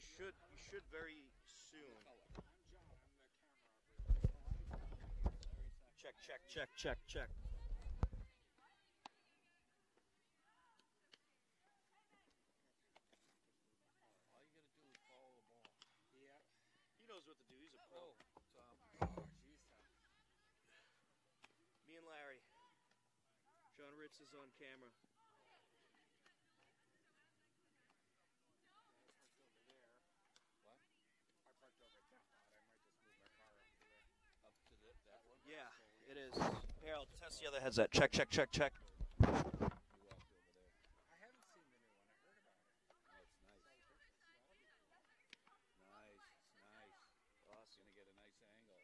You should very soon. Check, check, check, check, check. All you gotta do is follow the ball. Yeah. He knows what to do. He's a pro. Tom. Me and Larry. John Ritz is on camera. What? I parked over at that lot. I might just move my car up to there. Up to that one? Yeah, it is. Here, I'll test the other headset. Check, check, check, check. You walked over there. I haven't seen the new one. I heard about it. Oh, it's nice. Nice. It's nice. Awesome. Gonna get a nice angle.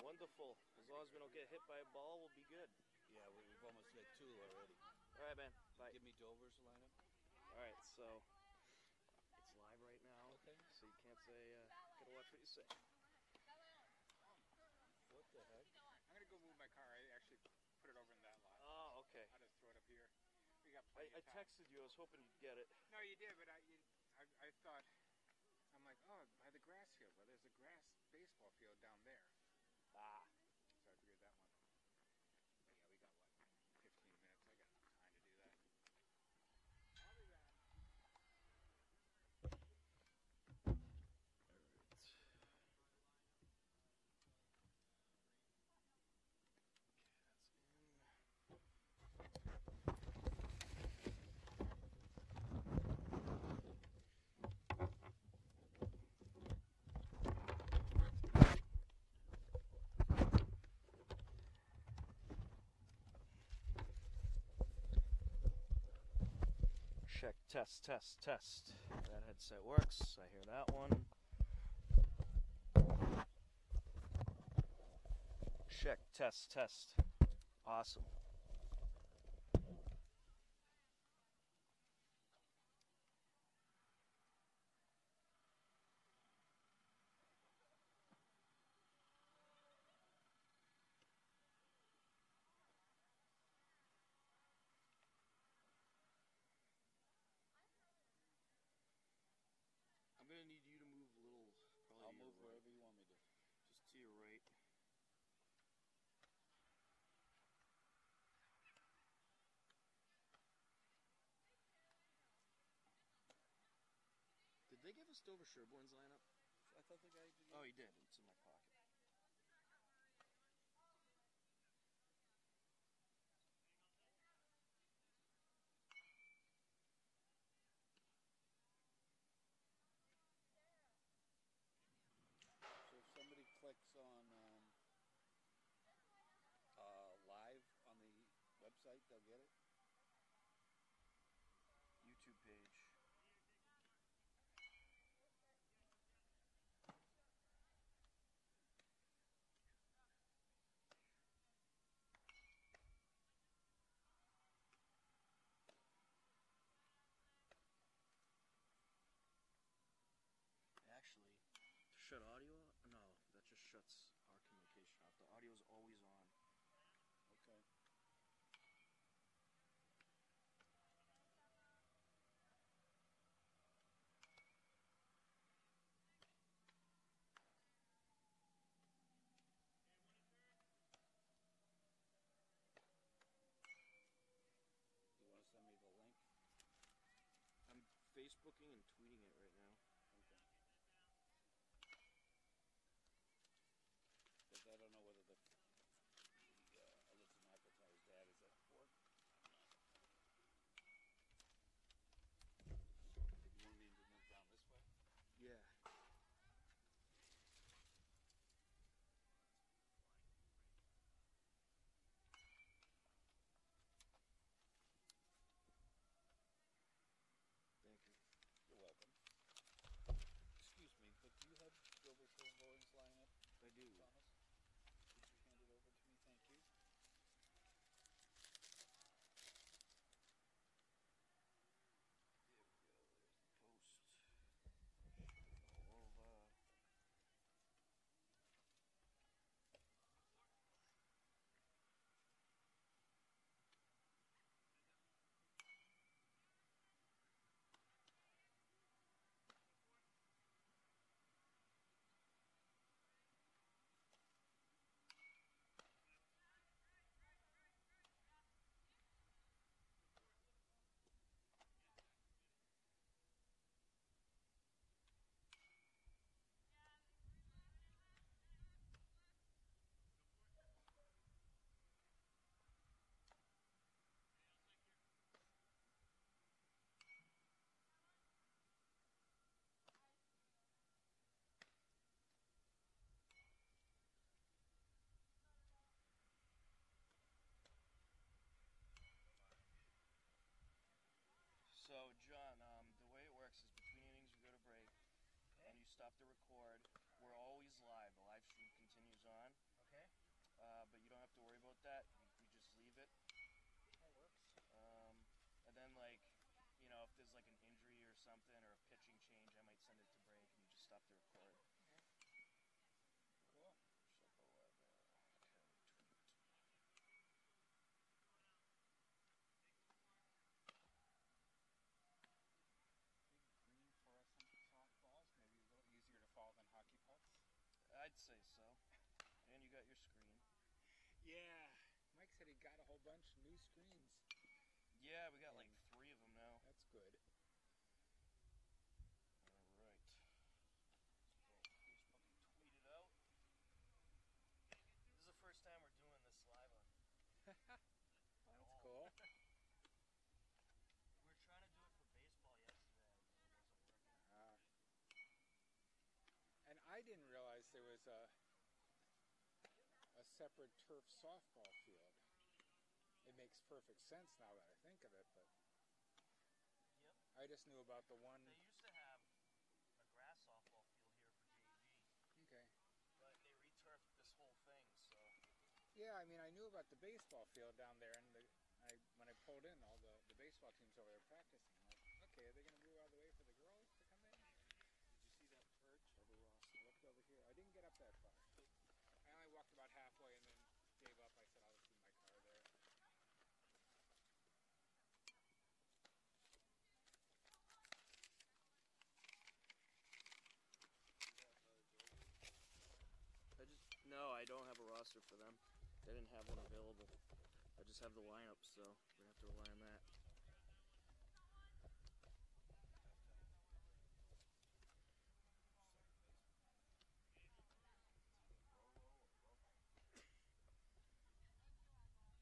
Wonderful. As long as we don't get hit by a ball, we'll be good. Yeah, we've almost hit 2 already. All right, man. Bye. Give me Dover's lineup. All right, so it's live right now. Okay. So you can't say, gotta watch what you say. What the heck? I'm going to go move my car. I actually put it over in that lot. Oh, okay. I'll just throw it up here. We got I plenty of time. texted you. I was hoping you'd get it. No, you did, but I thought, I'm like, oh, by the grass field. Well, there's a grass baseball field down there. Ah. So I figured that one. But yeah, we got, what, 15 minutes. I got time to do that. I'll be back. Check, test, test, test. That headset works. I hear that one. Check, test, test. Awesome. I'm gonna need you to move a little. I'll move wherever you want me to. Just to your right. Did they give us Dover-Sherborn's lineup? I thought the guy did. Oh, he did. It's in my pocket. So if somebody clicks on live on the website, they'll get it? YouTube page. Actually, to shut audio off? No, that just shuts our communication off. The audio is always on. Okay. You want to send me the link? I'm Facebooking and tweeting it right now. Okay. Because I don't know whether the Alyssa McIntyre's dad is at work. You want me to move down this way? Yeah. Thank you. You're welcome. stop the record. We're always live. The live stream continues on. Okay. But you don't have to worry about that. You just leave it. That works. And then, like, you know, if there's like an injury or something or a pitching change, I might send it to break and you just stop the record. Cool. Ship 11. Big green fluorescent softballs, maybe a little easier to fall than hockey pucks. I'd say so. And you got your screen. Yeah. Mike said he got a whole bunch of new screens. Yeah, we got like 3 of them now. That's good. Alright. Facebook and tweet it out. This is the first time we're doing this live on That's all. cool. We were trying to do it for baseball yesterday, but it wasn't working. And I didn't realize there was a separate turf softball field. It makes perfect sense now that I think of it, but Yep. I just knew about the one. They used to have a grass softball field here for JV, Okay. but they returfed this whole thing, so. Yeah, I mean, I knew about the baseball field down there, and when I pulled in, all the baseball teams over there practicing. I'm like, okay, are they going to move all the way for the girls to come in? Did you see that perch? I looked over here. I didn't get up that far. I only walked about halfway and then gave up. I said, I'll just leave my car there. No, I don't have a roster for them. They didn't have one available. I just have the lineup, so we're gonna have to rely on that.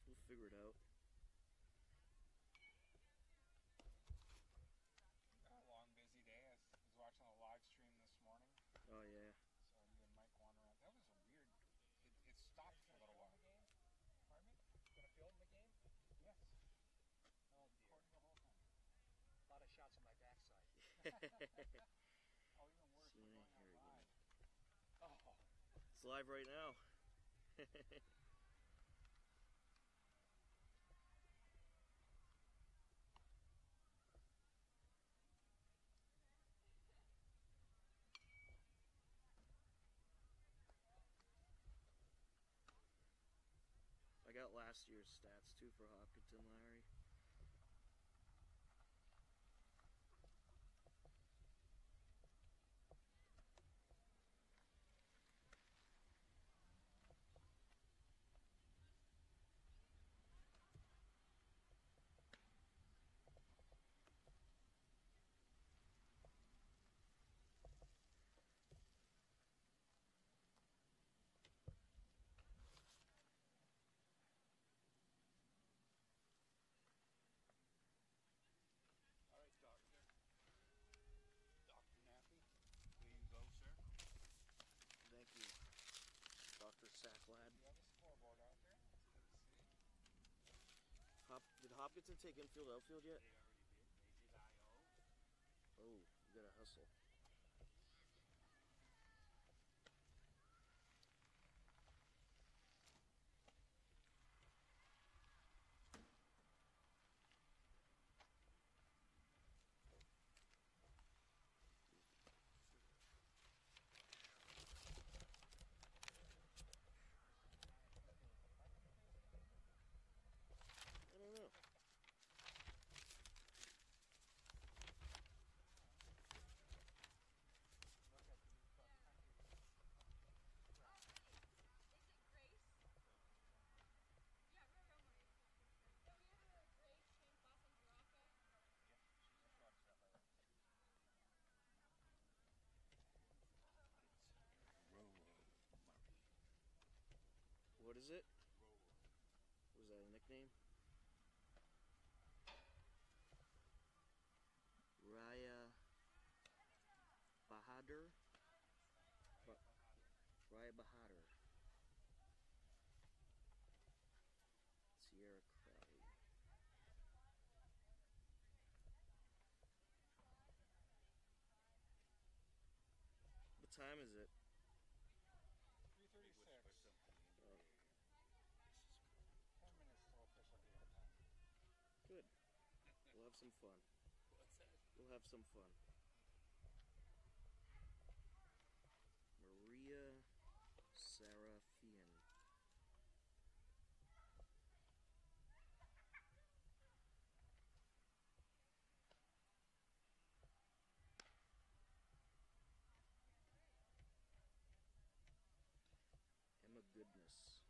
We'll figure it out. A long, busy day. I was watching a live stream this morning. Oh yeah. So you and Mike wandering around. That was a weird. It stopped for a little while. Pardon me? Gonna film the game? Yes. Oh dear. Recording the whole time. A lot of shots on my backside. Oh, even worse. See We're you going here out again. live. Oh. It's live right now. I got last year's stats too for Hopkinton, Larry. All right, Doctor. Dr. Nappy. Here you go, sir. Thank you, Dr. Sacklad. You have a scoreboard out there. That's good to see. Did Hopkinton take infield, outfield yet? They already did. They did IO. Oh, you gotta hustle. I don't know. Look at the new cross country. Is it Grace? Yeah, Roma. So we have a Grace, Shane Foss, and Baraka. She's a shortstop, I think. What is it? Rolo. Was that a nickname? Raya Bahadur? Raya Bahadur. Sierra Crowley. time is it? 3:36. Oh. 10 minutes till official game time. Good. We'll have some fun. What's that? We'll have some fun. Maria Serafian. Emma Goodness.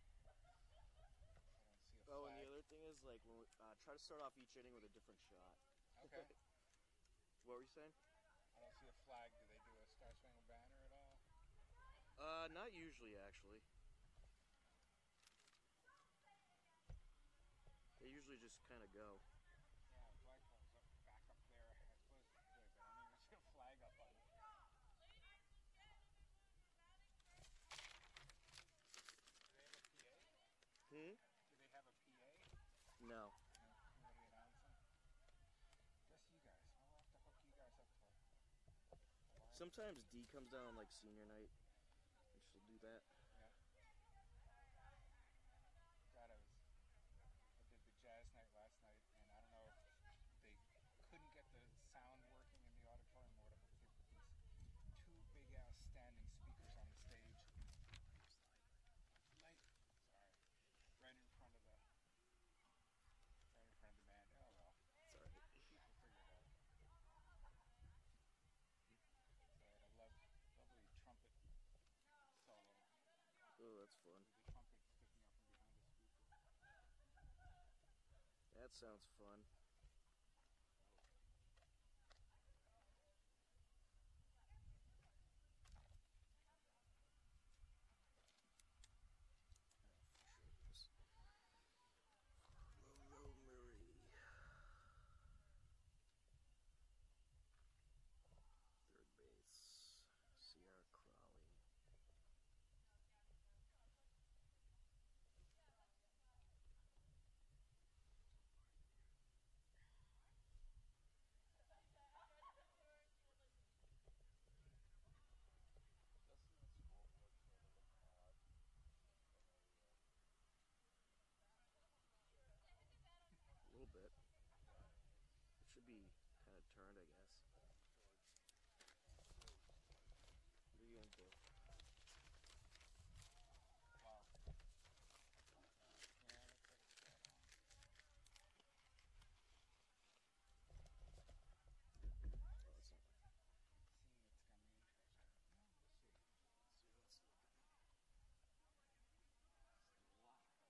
Very weird to watch the live stream on my phone. I don't see a Oh, and the flag. other thing is, like, when we, try to start off each inning with a different shot. Okay. What were you saying? I don't see a flag. Do they do a Star Spangled Banner at all? Not usually, actually. They usually just kind of go. Yeah, the flagpole's up back up there. I suppose it's good, but I don't even see a flag up on it. Do they have a PA? Hmm? Do they have a PA? No. No, nobody announcing. Just you guys. We'll have to hook you guys up to a live Sometimes D comes down on, like, senior night, and she'll do that. Yeah. God, I did the jazz night last night, and I don't know if they couldn't get the sound working in the auditorium or whatever, but they put these two big ass standing speakers on the stage. Sorry. Right in front of the band. Oh well. It's alright. People figure it out. So I had a lovely trumpet solo Oh, that's fun. with the trumpet sticking up from behind the speaker. That sounds fun. Lolo Murray. Third base. Sierra Crowley. Doesn't the scoreboard sort of look odd? A little bit. Yeah, It should be kind of turned, I guess. towards What are you gonna do? Wow. Yeah, looks like it's dead on. Oh, that's not right. Seeing it's gonna be interesting. No, we'll see. see what's looking. Still alive. Hope I can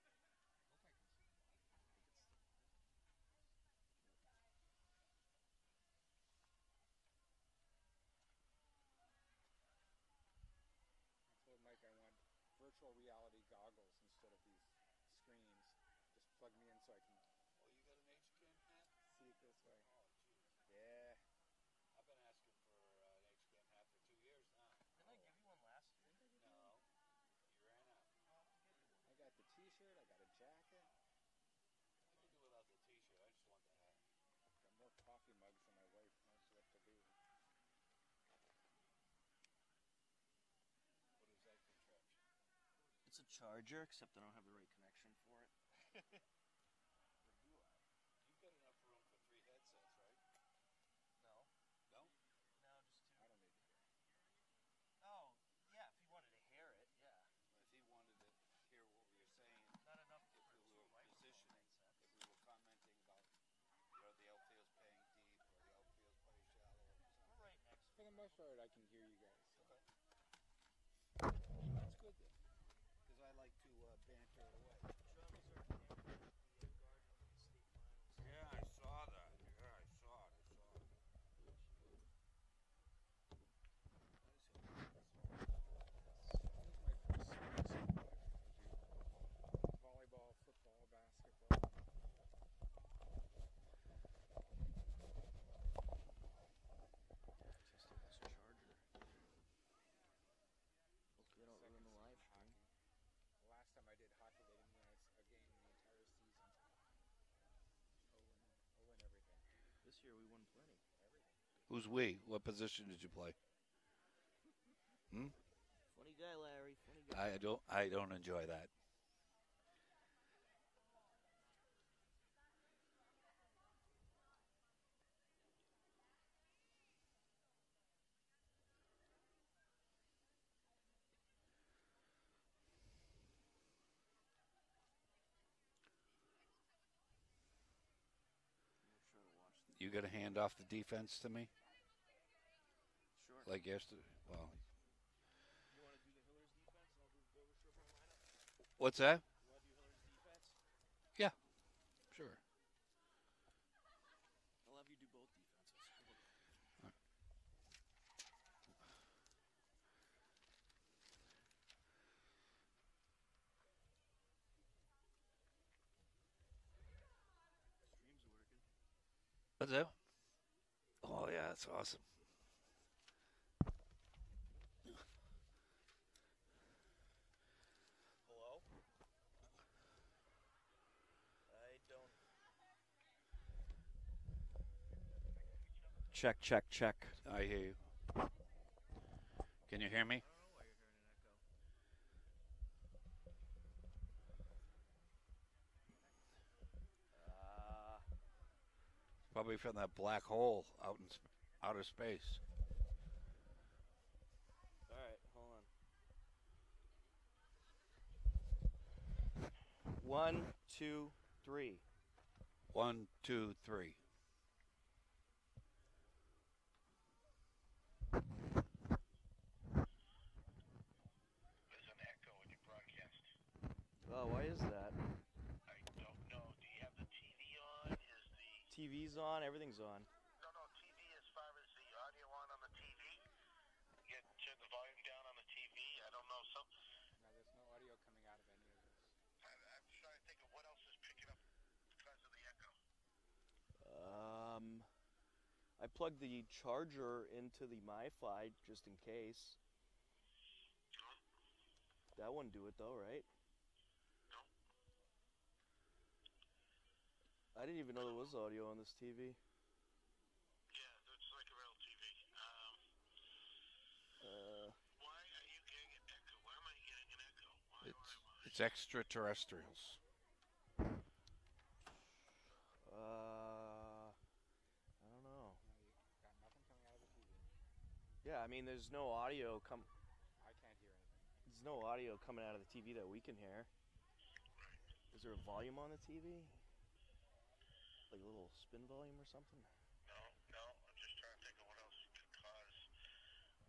see it. I think it's still on. I told Mike I want virtual reality goggles instead of these screens. Just plug me in so I can Oh, you got an HCAM hat? see it this way. Oh, jeez. Yeah. I've been asking for an HCAM hat for 2 years now. Didn't I give you one last year? No, you ran out. I'll have to get you one. I got the t-shirt, I got a jacket, I could do without the T-shirt. I just want the hat. got more coffee mugs than my wife knows what to do. charger, except I don't have the right connection for it. Or do I? You've got enough room for 3 headsets, right? No. No? No, just 2. I don't need to hear. Oh, yeah, if you wanted to hear it, yeah. If he wanted to hear what we were saying, Not enough if for we 2 were microphone positioning, headsets. if we were commenting about, the outfield's playing deep or the outfield's playing shallow or something. We're right next to For the most part, I can hear you guys. So. Okay. That's good then. Because I like to banter away. Sean was our camera, the guard in the state finals. Yeah, I saw that. Yeah, I saw it. Volleyball, football, basketball. Just lost a charger. Hopefully I don't ruin the live stream. The last time I did hockey, they didn't win a game the entire season. Oh, win everything. This year we won plenty. Everything. Who's we? What position did you play? Funny guy, Larry. Funny guy. I don't enjoy that. I'm gonna try to watch this. You got to hand off the defense to me, Sure. like yesterday. Well, You want to do the Hillers defense, and I'll do the Dover-Sherborn lineup? what's that? You want to do Hillers defense? Sure. I'll have you do both defenses. How about that? Stream's working. What's that? Oh yeah, that's awesome. Hello? I don't. Check, check, check. I hear you. Can you hear me? I don't know why you're hearing an echo. Probably from that black hole out in outer space. All right, hold on. 1, 2, 3. 1, 2, 3. There's an echo in your broadcast. Oh, why is that? I don't know. Do you have the TV on? Is the TV's on, everything's on. no TV as far as the audio on the TV? You turn the volume down on the TV. I don't know. So No, there's no audio coming out of any of this. I'm trying to think of what else is picking up because of the echo. I plugged the charger into the MiFi just in case. That wouldn't do it though, right? No. I didn't even know there was audio on this TV. Yeah, it's like a real TV. Why are you getting an echo? Why am I getting an echo? Why? It's extraterrestrials. I don't know. No, you got nothing coming out of the TV. Yeah, I mean, there's no audio I can't hear anything. There's no audio coming out of the TV that we can hear. Is there a volume on the TV? Like a little spin volume or something? No. I'm just trying to think of what else could cause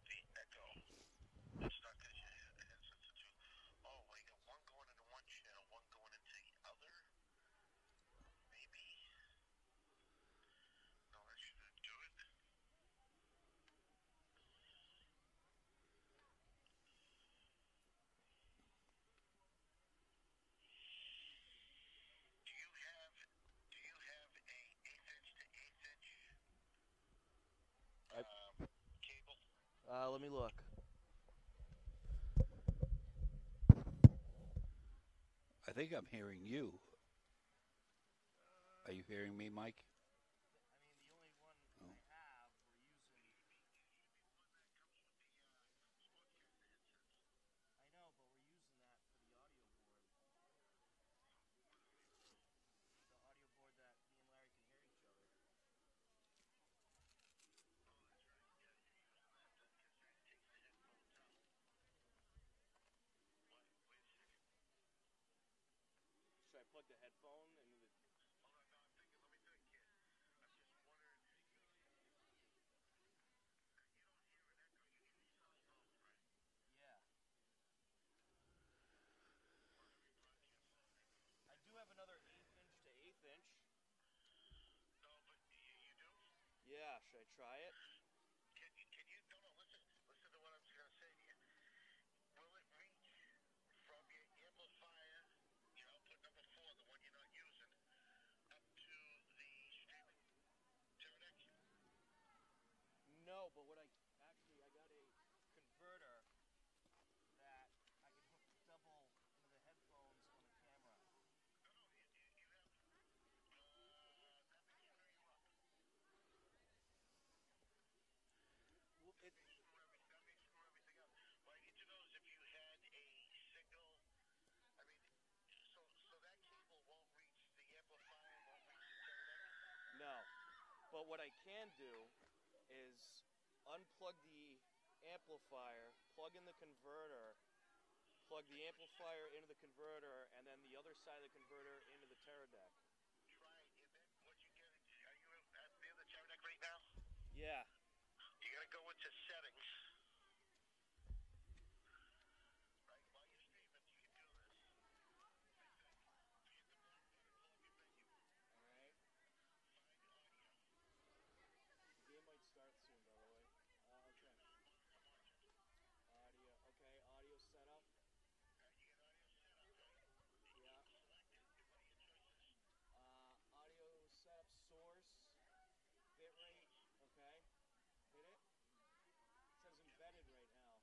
the echo. It's not because you had the headsets to two. Oh, well, you got one going into one channel, one going into the other. Maybe. No, that shouldn't do it. Do you have a eighth inch to eighth inch cable? Let me look. I think I'm hearing you. Are you hearing me, Mike? I mean, the only one Oh. I have, we're using. I know, but we're using that for the audio unplug the headphone into the. Yeah. I do have another 1/8 inch to 1/8 inch. No, but you do? Yeah, should I try it? Can you, no, listen to what I'm going to say to you. Will it reach from your amplifier, your output number 4, the one you're not using, up to the streaming connection? No, but what I actually I got a converter that I can hook double into the headphones on the camera. Well, it, That may screw everything up. What I need to know is if you had a single, I mean, so that cable won't reach the amplifier, won't reach the Terradex? no, but what I can do is unplug the amplifier, plug in the converter, plug the amplifier into the converter, and then the other side of the converter into the Terradex. Try it, and then what you get, are you near the Terradex right now? Yeah. You got to go into settings. Right, while you're streaming, you can do this. Alright. The game might start soon, by the way. Okay. Audio. Okay, audio setup. Yeah. Audio setup source. Bitrate. Okay. Hit it. It says embedded right now.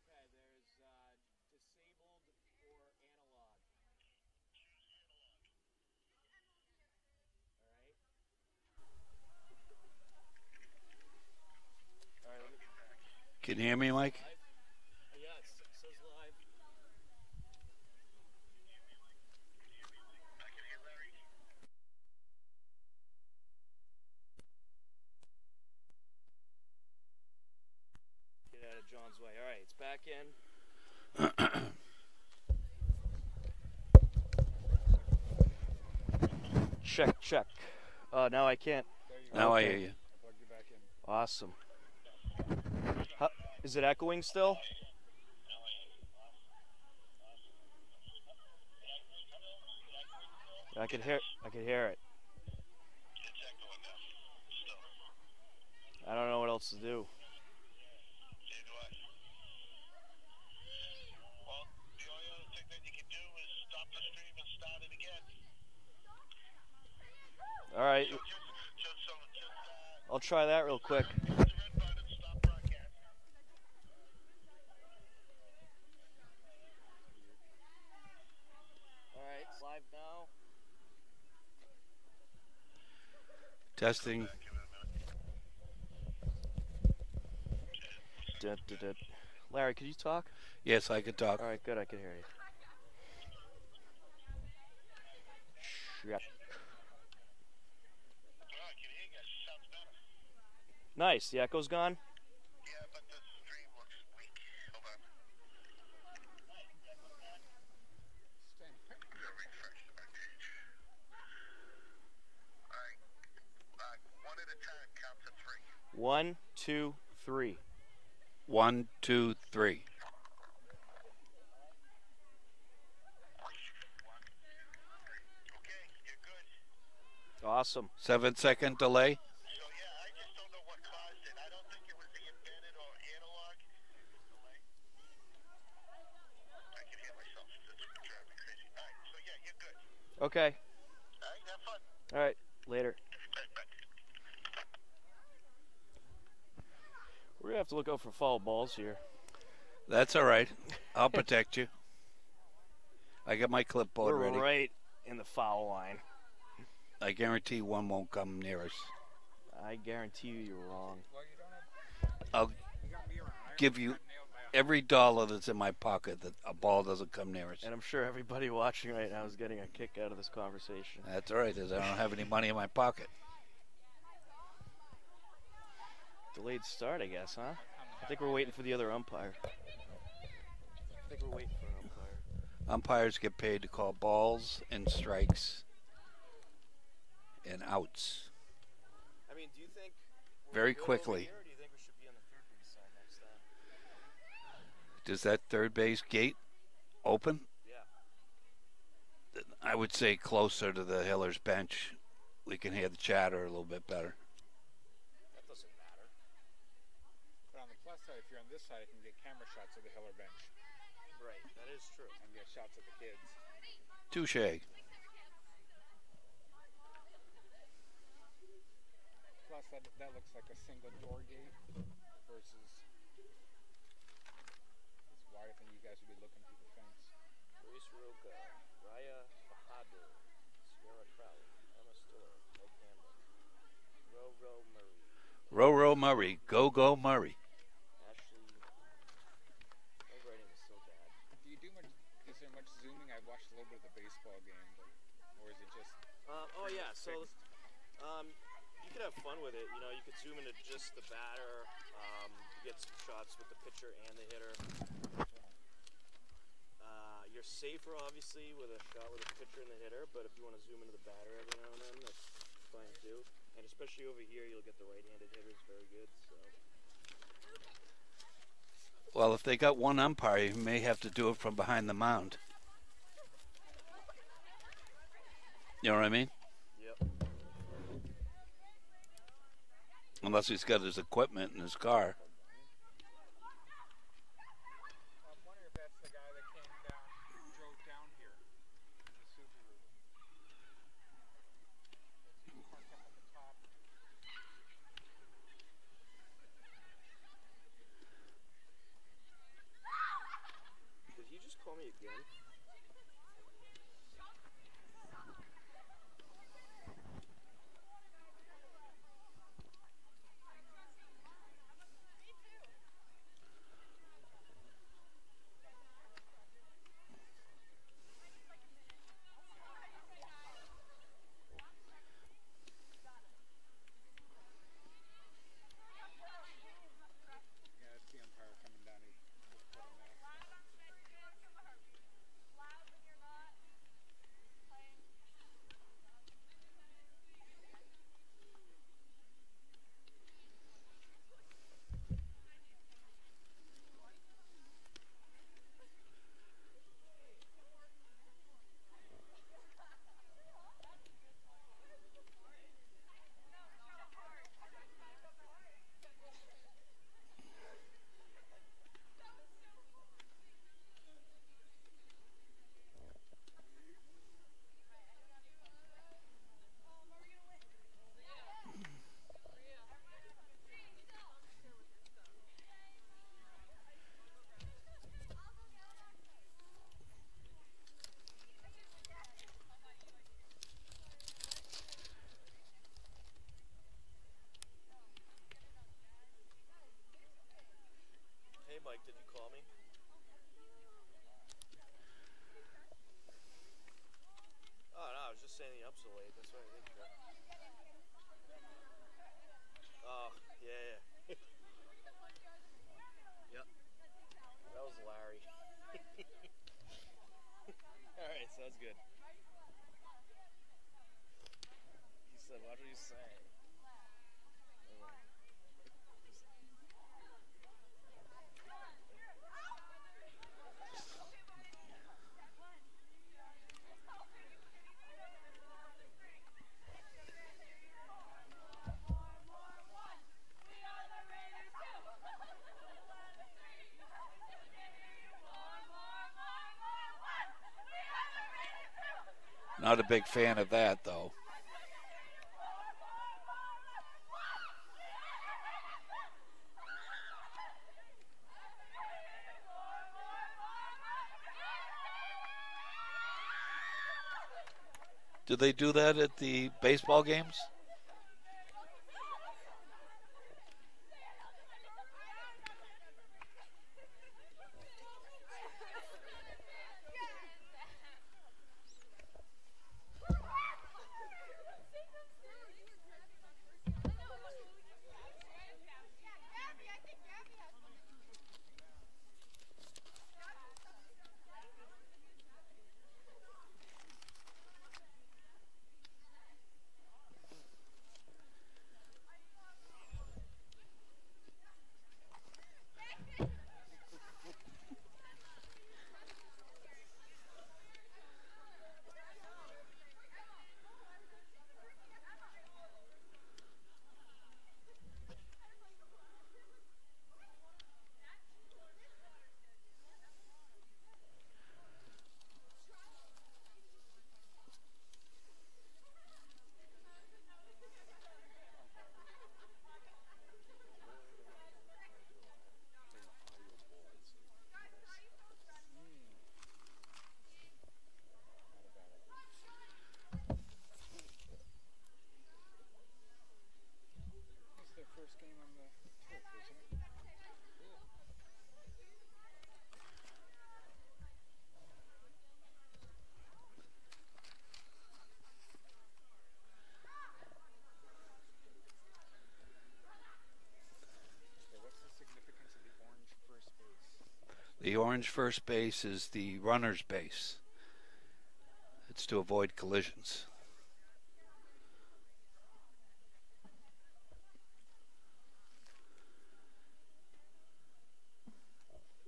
Okay, there's disabled or analog. Alright. Alright, let me. Can you hear me, Mike? Live? Yeah, it says live. I can hear Larry. Get out of John's way. Alright, it's back in. Check. Now I can't. There you Now I Okay. hear you. I plugged you back in. Awesome. Is it echoing still? I could hear it. It's echoing now. Still. I don't know what else to do. Neither do I. Well, the only other thing that you can do is stop the stream and start it again. All right, So I'll try that real quick. hit the red button, stop broadcast. All right, it's live now. Testing. Larry, could you talk? Yes, I could talk. All right, good. I can hear you. Check. Oh, I can hear you guys. Sounds better. Nice. The echo's gone. Yeah, but the stream looks weak. Hold on. Stand right I'm here. gonna refresh my page. Alright. One at a time, count to 3. 1, 2, 3. 1, 2, 3. Okay, you're good. Awesome. 7-second delay. So yeah, I just don't know what caused it. I don't think it was the embedded or analog. I can hear myself. That's driving me crazy. Alright, so yeah, you're good. Okay. Alright, have fun. All right. Later. Bye. We're gonna have to look out for foul balls here. That's all right. I'll protect you. I got my clipboard We're ready. right in the foul line. I guarantee one won't come near us. I guarantee you're wrong. Well, you don't have. I'll You got me around. I give almost you got nailed by a every dollar that's in my pocket that a ball doesn't come near us. And I'm sure everybody watching right now is getting a kick out of this conversation. That's all right, as I don't have any money in my pocket. Delayed start, I guess, huh? I think we're waiting for the other umpire. I think we're waiting for an umpire. Umpires get paid to call balls and strikes and outs I mean, do you think we're very good over quickly. here, or do you think we should be on the third base side next time? Does that third base gate open? Yeah. I would say closer to the Hillers bench. We can hear the chatter a little bit better. That doesn't matter. But on the plus side, if you're on this side, you can get camera shots of the Hiller bench Right. That is true. and get shots of the kids. Touche. Plus, that looks like a single door gate versus this wide thing. You guys would be looking through the fence. Grace Roca, Raya Bahadur, Sierra Crowley, Emma Stiller, Meg Hamlin, Roro Murray, Roro Murray. Go Murray. Ashley. My writing is so bad. Do you do much? Is there much zooming? I've watched a little bit of the baseball game, but, or is it just? Oh yeah, so you could have fun with it. You know, you could zoom into just the batter, get some shots with the pitcher and the hitter. You're safer, obviously, with a shot with the pitcher and the hitter, but if you want to zoom into the batter every now and then, that's fine too. And especially over here, you'll get the right-handed hitters very good. So. Well, if they got one umpire, you may have to do it from behind the mound. You know what I mean? Yep. Unless he's got his equipment in his car. I'm wondering if that's the guy that drove down here in the Subaru. He's parked up at the top. Did he just call me again? Yeah, it's the umpire coming down. He just put him there. Hey, Mike, did you call me? Oh, no, I was just saying the up's so late. That's what I think. Oh, yeah. Yep. That was Larry. All right, sounds good. He said, what are you saying? All right. Not a big fan of that, though. Do they do that at the baseball games? The orange first base is the runner's base. It's to avoid collisions.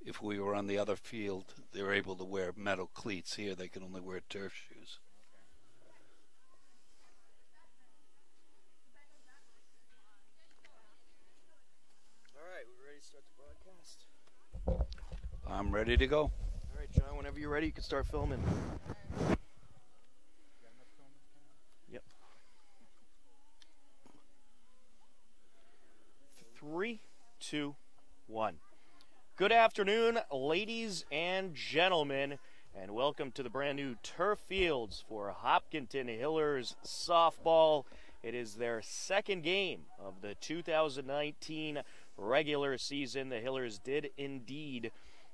If we were on the other field, they were able to wear metal cleats. Here, they can only wear turf shoes. All right, we're ready to start the broadcast. I'm ready to go. All right, John, whenever you're ready, you can start filming. Yep. 3, 2, 1. Good afternoon, ladies and gentlemen, and welcome to the brand new turf fields for Hopkinton Hillers softball. It is their second game of the 2019 regular season. The Hillers did indeed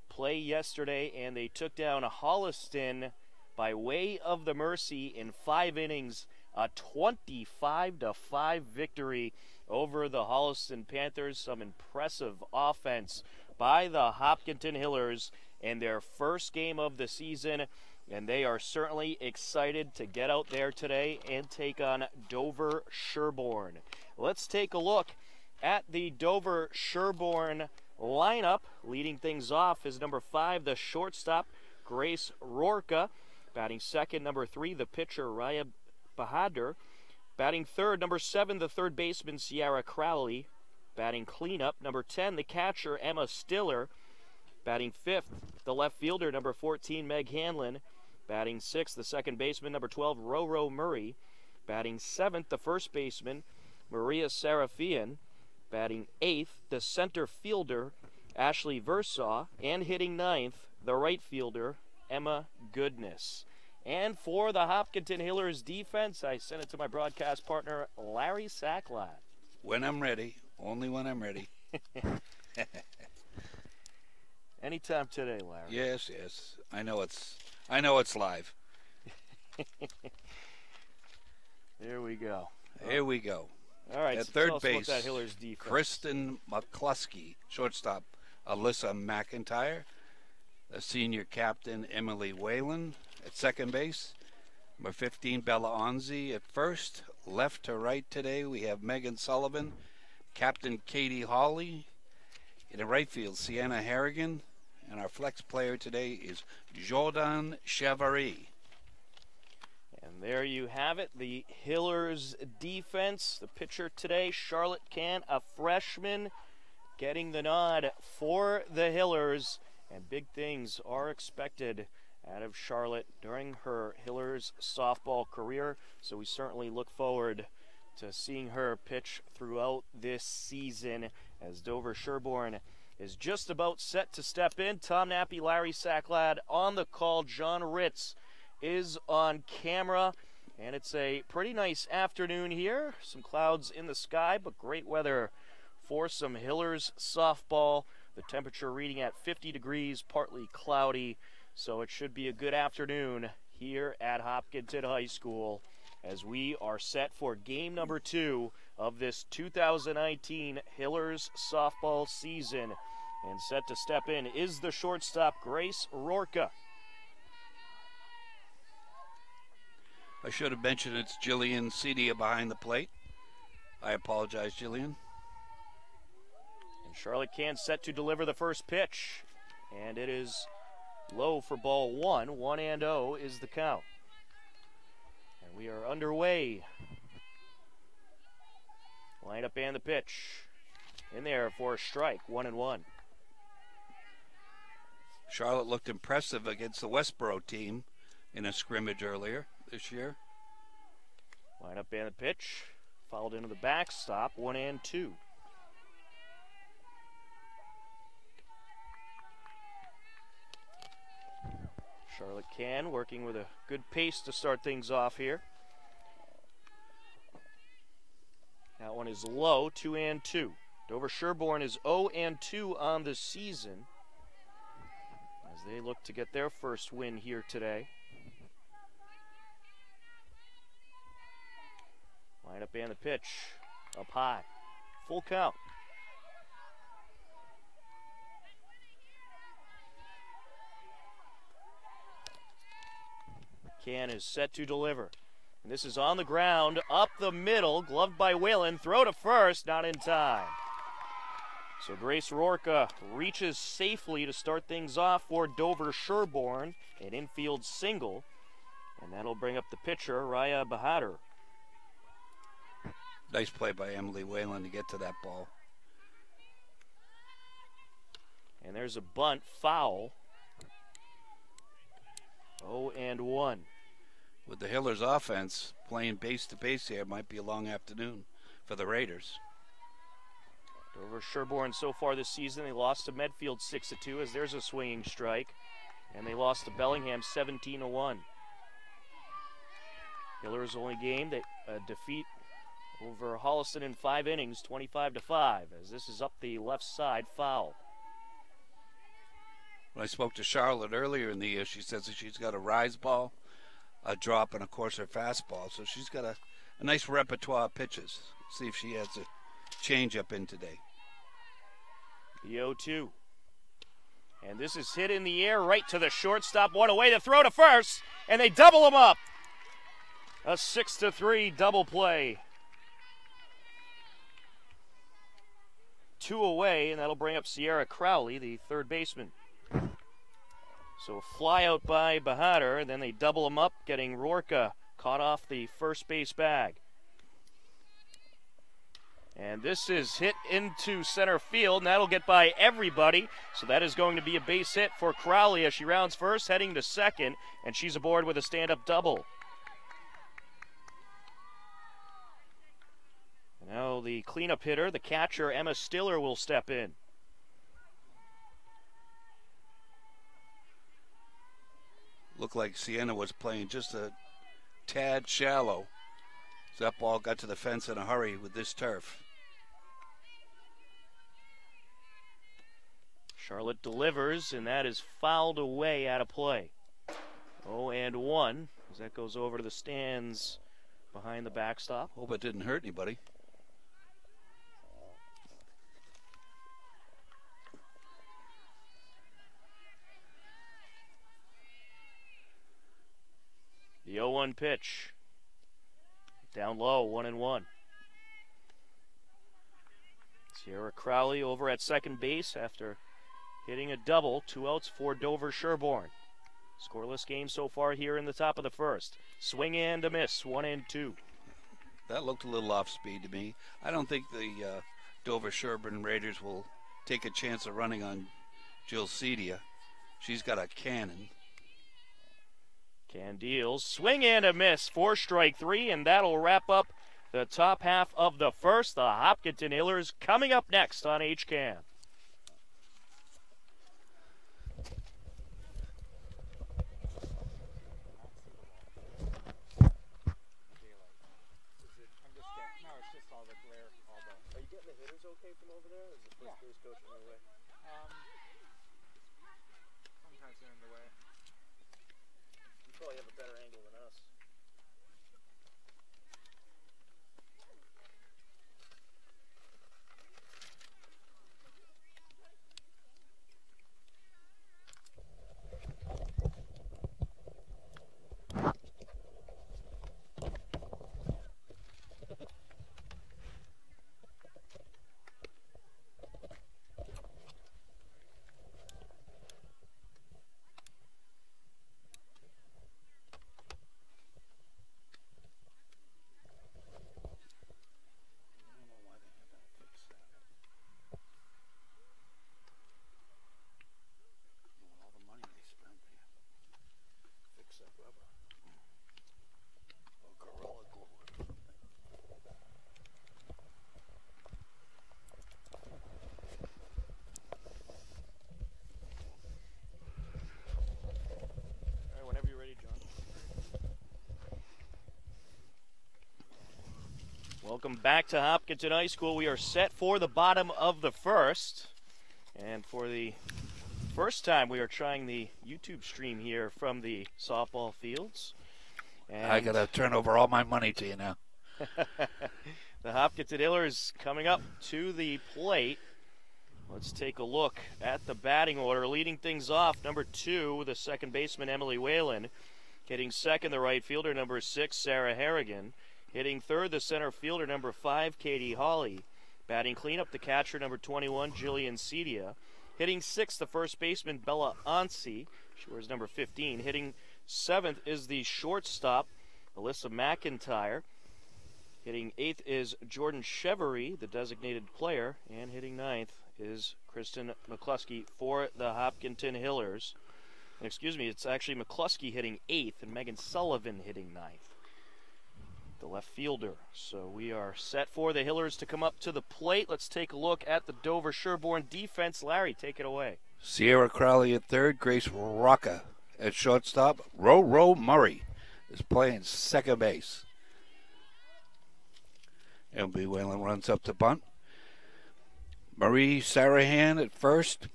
play yesterday, and they took down Holliston by way of the Mercy in 5 innings, a 25-5 victory over the Holliston Panthers. Some impressive offense by the Hopkinton Hillers in their first game of the season, and they are certainly excited to get out there today and take on Dover-Sherborn. Let's take a look at the Dover-Sherborn lineup. Leading things off is number 5, the shortstop, Grace Rorka. Batting second, number 3, the pitcher, Raya Bahadur. Batting third, number 7, the third baseman, Sierra Crowley. Batting cleanup, number 10, the catcher, Emma Stiller. Batting fifth, the left fielder, number 14, Meg Hanlon. Batting sixth, the second baseman, number 12, Roro Murray. Batting seventh, the first baseman, Maria Serafian. Batting eighth, the center fielder, Ashley Versaw. And hitting ninth, the right fielder, Emma Goodness. And for the Hopkinton Hillers defense, I sent it to my broadcast partner, Larry Sacklad. When I'm ready, only when I'm ready. Anytime today, Larry. Yes, yes. I know it's live. There we go. Here we go. All right, At so third tell us base, about that Hillers defense. Kristen McCluskey. Shortstop, Alyssa McIntyre. The senior captain, Emily Whalen. At second base, number 15, Bella Onzi. At first, left to right today, we have Megan Sullivan. Captain Katie Hawley. In the right field, Sienna Harrigan. And our flex player today is Jordan Chevary. And there you have it, the Hillers defense. The pitcher today, Charlotte Can, a freshman, getting the nod for the Hillers. And big things are expected out of Charlotte during her Hillers softball career. So we certainly look forward to seeing her pitch throughout this season, as Dover-Sherborn is just about set to step in. Tom Nappy, Larry Sacklad on the call. John Ritz is on camera, and it's a pretty nice afternoon here. Some clouds in the sky, but great weather for some Hillers softball. The temperature reading at 50 degrees, partly cloudy, so it should be a good afternoon here at Hopkinton High School as we are set for game number 2 of this 2019 Hillers softball season. And set to step in is the shortstop, Grace Rorka. I should have mentioned it's Jillian Cedia behind the plate. I apologize, Jillian. And Charlotte Can set to deliver the first pitch. And it is low for ball 1. 1-0 is the count. And we are underway. Lineup and the pitch. In there for a strike, 1-1. Charlotte looked impressive against the Westboro team in a scrimmage earlier this year. Lineup and the pitch. Fouled into the backstop, 1-2. Charlotte Can working with a good pace to start things off here. That one is low, 2-2. Dover-Sherborn is 0-2 on the season as they look to get their first win here today. Lineup and the pitch. Up high. Full count. Can is set to deliver. And this is on the ground, up the middle, gloved by Whalen. Throw to first, not in time. So Grace Rorka reaches safely to start things off for Dover-Sherborn, an infield single. And that'll bring up the pitcher, Raya Bahadur. Nice play by Emily Whalen to get to that ball. And there's a bunt foul. 0-1. With the Hillers offense playing base to base here, it might be a long afternoon for the Raiders. Dover-Sherborn so far this season, they lost to Medfield 6-2 as there's a swinging strike. And they lost to Bellingham 17-1. Hillers' only game, defeat over Holliston in 5 innings, 25-5, as this is up the left side foul. When I spoke to Charlotte earlier in the year, she says that she's got a rise ball, a drop, and of course her fastball. So she's got a nice repertoire of pitches. See if she has a change up in today. The 0-2. And this is hit in the air right to the shortstop. One away to throw to first, and they double him up. A 6-3 double play. 2 away, and that'll bring up Sierra Crowley, the third baseman. So a fly out by Bahadur, and then they double him up, getting Rorka caught off the first base bag. And this is hit into center field, and that'll get by everybody. So that is going to be a base hit for Crowley as she rounds first, heading to second, and she's aboard with a stand-up double. Now the cleanup hitter, the catcher, Emma Stiller, will step in. Looked like Sienna was playing just a tad shallow. So that ball got to the fence in a hurry with this turf. Charlotte delivers, and that is fouled away out of play. 0-1, as that goes over to the stands behind the backstop. Hope it didn't hurt anybody. The 0-1 pitch. Down low, 1-1. Sierra Crowley over at second base after hitting a double. 2 outs for Dover-Sherborn. Scoreless game so far here in the top of the first. Swing and a miss, 1-2. That looked a little off speed to me. I don't think the Dover-Sherborn Raiders will take a chance of running on Jill Cedia. She's got a cannon. Can deals. Swing and a miss for strike 3, and that'll wrap up the top half of the first. The Hopkinton Hillers coming up next on HCAM. Are you getting the hitters okay from over there? Is the first base coach in the way? Sometimes they're in the way. You probably have a better angle than us. Welcome back to Hopkinton High School. We are set for the bottom of the first. And for the first time, we are trying the YouTube stream here from the softball fields. And I got to turn over all my money to you now. The Hopkinton Hillers coming up to the plate. Let's take a look at the batting order. Leading things off, number 2, the second baseman, Emily Whalen. Hitting second, the right fielder, number 6, Sarah Harrigan. Hitting third, the center fielder, number 5, Katie Hawley. Batting cleanup, the catcher, number 21, Jillian Cedia. Hitting sixth, the first baseman, Bella Onsi. She wears number 15. Hitting seventh is the shortstop, Alyssa McIntyre. Hitting eighth is Jordan Chevery, the designated player. And hitting ninth is Kristen McCluskey for the Hopkinton Hillers. Excuse me, it's actually McCluskey hitting eighth and Megan Sullivan hitting ninth, the left fielder. So we are set for the Hillers to come up to the plate. Let's take a look at the Dover-Sherborn defense. Larry, take it away. Sierra Crowley at third, Grace Rocca at shortstop. Ro Murray is playing second base. L.B. Whalen runs up to bunt. Marie Sarahan at first.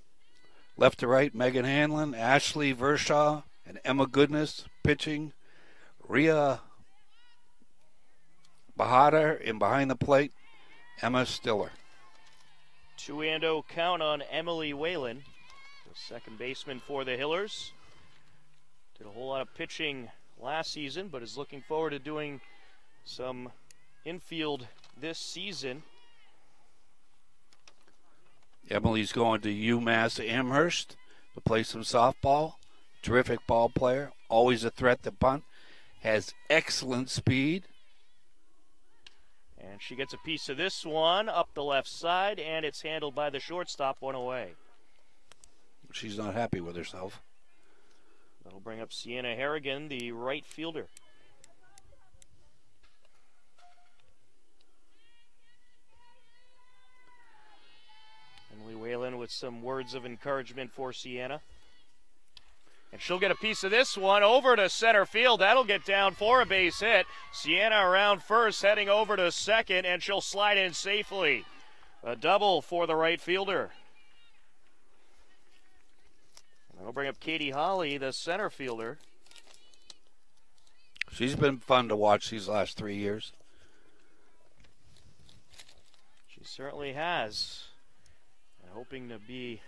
Left to right, Megan Hanlon, Ashley Vershaw, and Emma Goodness pitching. Rhea Bahada in behind the plate, Emma Stiller. 2-0 count on Emily Whalen, the second baseman for the Hillers. Did a whole lot of pitching last season, but is looking forward to doing some infield this season. Emily's going to UMass Amherst to play some softball. Terrific ball player, always a threat to bunt, has excellent speed. And she gets a piece of this one up the left side, and it's handled by the shortstop, one away. She's not happy with herself. That'll bring up Sienna Harrigan, the right fielder. Emily Whalen with some words of encouragement for Sienna. And she'll get a piece of this one over to center field. That'll get down for a base hit. Sienna around first, heading over to second, and she'll slide in safely. A double for the right fielder. And that'll bring up Katie Hawley, the center fielder. She's been fun to watch these last 3 years. She certainly has. And hoping to be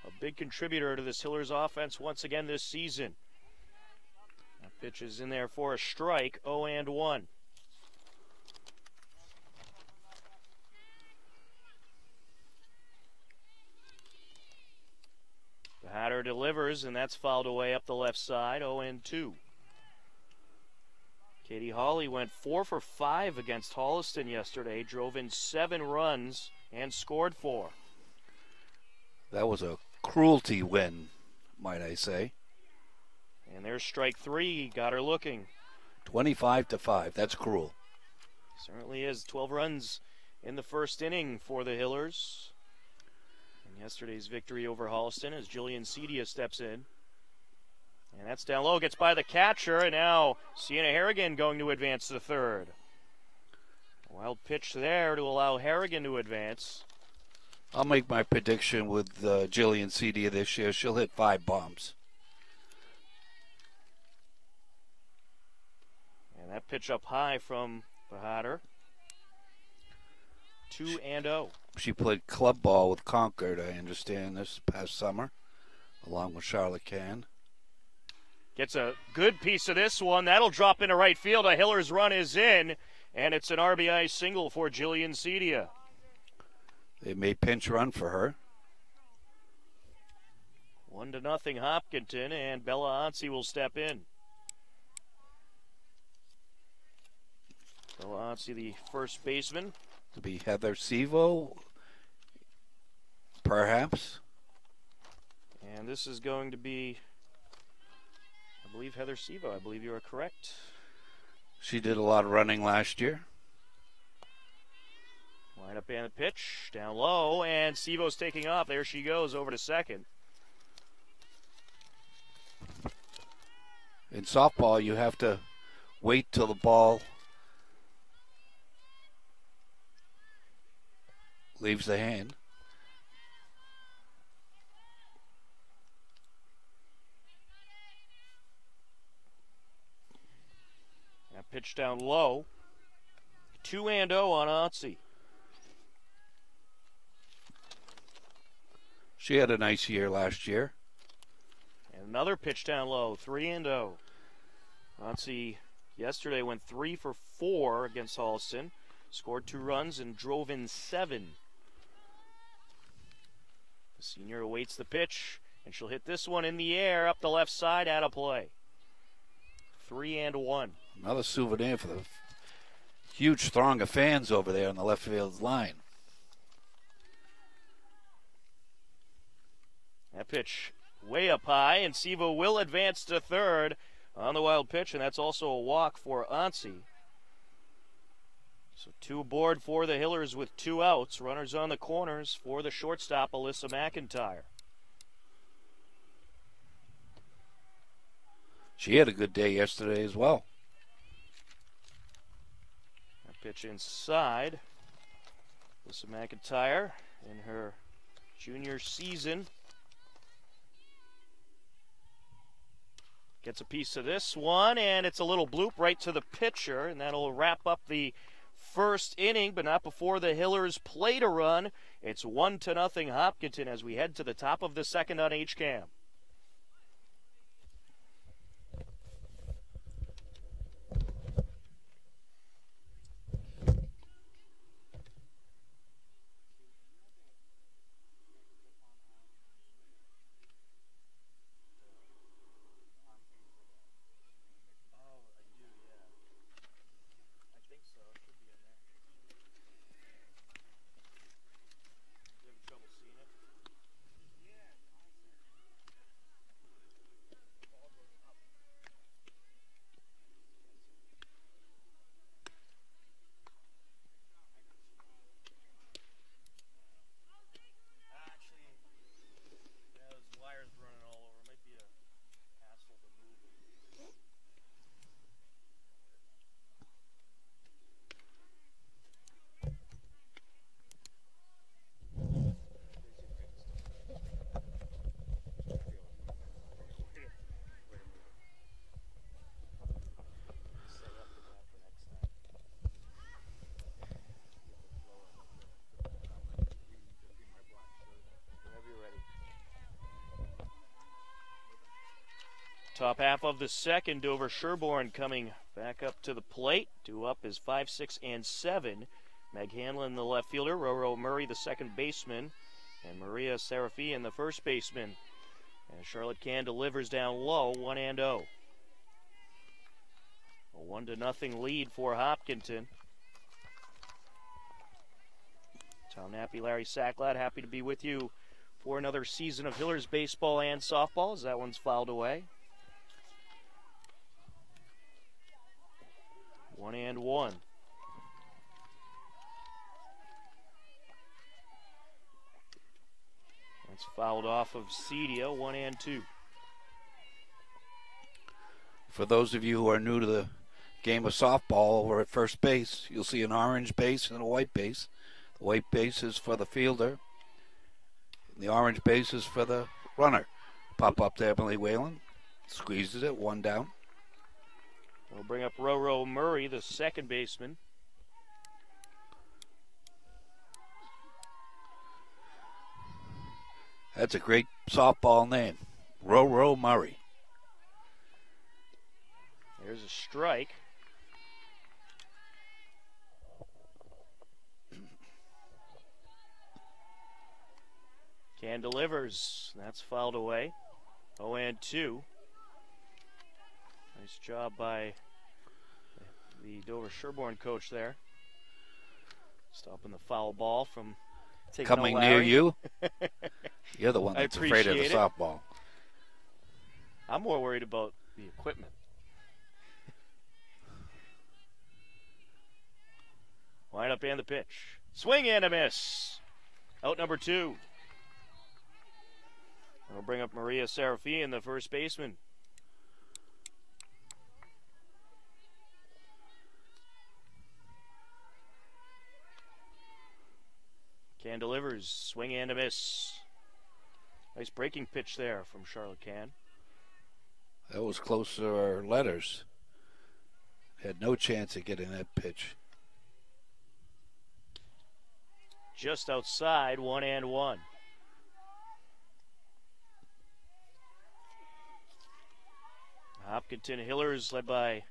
a big contributor to this Hillers offense once again this season. That pitch is in there for a strike, 0-1. The Hatter delivers, and that's fouled away up the left side, 0-2. Katie Hawley went 4 for 5 against Holliston yesterday, drove in 7 runs, and scored 4. That was a cruelty win, might I say. And there's strike 3, got her looking. 25-5, that's cruel. Certainly is. 12 runs in the first inning for the Hillers. And yesterday's victory over Holliston as Jillian Cedia steps in. And that's down low, gets by the catcher, and now Sienna Harrigan going to advance to third. A wild pitch there to allow Harrigan to advance. I'll make my prediction with Jillian Cedia this year. She'll hit 5 bombs. And that pitch up high from Bahadur. 2-0. She played club ball with Concord, I understand, this past summer, along with Charlotte Cann. Gets a good piece of this one. That'll drop into right field. A Hillers run is in, and it's an RBI single for Jillian Cedia. They may pinch run for her. 1-0 Hopkinton, and Bella Onsi will step in. Bella Onsi, the first baseman. To be Heather Sevo, perhaps. And this is going to be, I believe, Heather Sevo. I believe you are correct. She did a lot of running last year. Line up and the pitch, down low, and Sevo's taking off. There she goes, over to second. In softball, you have to wait till the ball leaves the hand. That pitch down low. 2-0 on Onsi. She had a nice year last year. And another pitch down low, 3-0. Varsity yesterday went 3 for 4 against Holston, scored 2 runs and drove in 7. The senior awaits the pitch, and she'll hit this one in the air up the left side, out of play. 3-1. Another souvenir for the huge throng of fans over there on the left field line. That pitch way up high, and Sivo will advance to third on the wild pitch, and that's also a walk for Ansi. So 2 aboard for the Hillers with 2 outs. Runners on the corners for the shortstop, Alyssa McIntyre. She had a good day yesterday as well. That pitch inside. Alyssa McIntyre in her junior season gets a piece of this one, and it's a little bloop right to the pitcher, and that'll wrap up the first inning, but not before the Hillers played a run. It's 1-0 Hopkinton as we head to the top of the second on HCAM. Top half of the second, Dover-Sherborn coming back up to the plate. 2 up is 5, 6, and 7. Meg Hanlon, the left fielder, Roro Murray, the second baseman, and Maria Serafian, the first baseman. And Charlotte Can delivers down low, 1-0. A 1-0 lead for Hopkinton. Tom Nappy, Larry Sacklad, happy to be with you for another season of Hillers baseball and softball, as that one's fouled away. 1-1. That's fouled off of Cedia, 1-2. For those of you who are new to the game of softball, over at first base, you'll see an orange base and a white base. The white base is for the fielder. The orange base is for the runner. Pop up to Emily Whalen. Squeezes it, 1 down. We'll bring up Roro Murray, the second baseman. That's a great softball name, Roro Murray. There's a strike. Can delivers. That's fouled away. 0-2. Nice job by the Dover-Sherborn coach there. Stopping the foul ball from taking coming near you. You're the one that's afraid of the softball. I'm more worried about the equipment. Line up and the pitch. Swing and a miss. Out number 2. We'll bring up Maria Serafian, the first baseman. Can delivers, swing and a miss. Nice breaking pitch there from Charlotte Can. That was close to our letters. Had no chance of getting that pitch. Just outside, 1-1. Hopkinton Hillers led by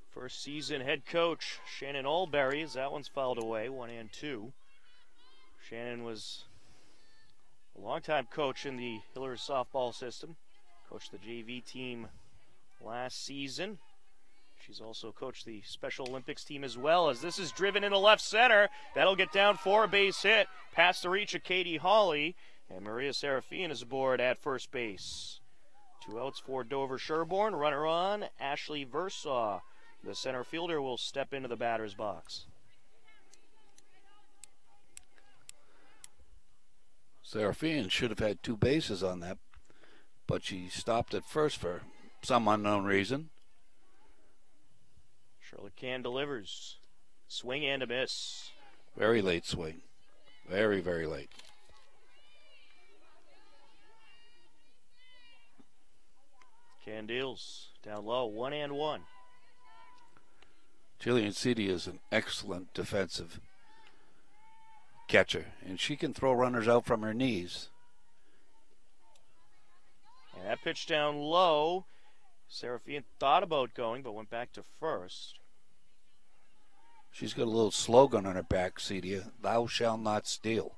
first season head coach Shannon Alberry, as that one's fouled away, 1 and 2. Shannon was a longtime coach in the Hillers softball system. Coached the JV team last season. She's also coached the Special Olympics team as well, as this is driven into left center. That'll get down for a base hit. Past the reach of Katie Hawley, and Maria Serafin is aboard at first base. 2 outs for Dover-Sherborn. Runner on, Ashley Versaw. The center fielder will step into the batter's box. Serafin should have had 2 bases on that, but she stopped at first for some unknown reason. Charlotte Can delivers. Swing and a miss. Very late swing. Very, very late. Can deals. Down low, 1 and 1. Jillian Seedy is an excellent defensive catcher, and she can throw runners out from her knees. And that pitch down low. Serafin thought about going, but went back to first. She's got a little slogan on her back, Cedia: "Thou shalt not steal."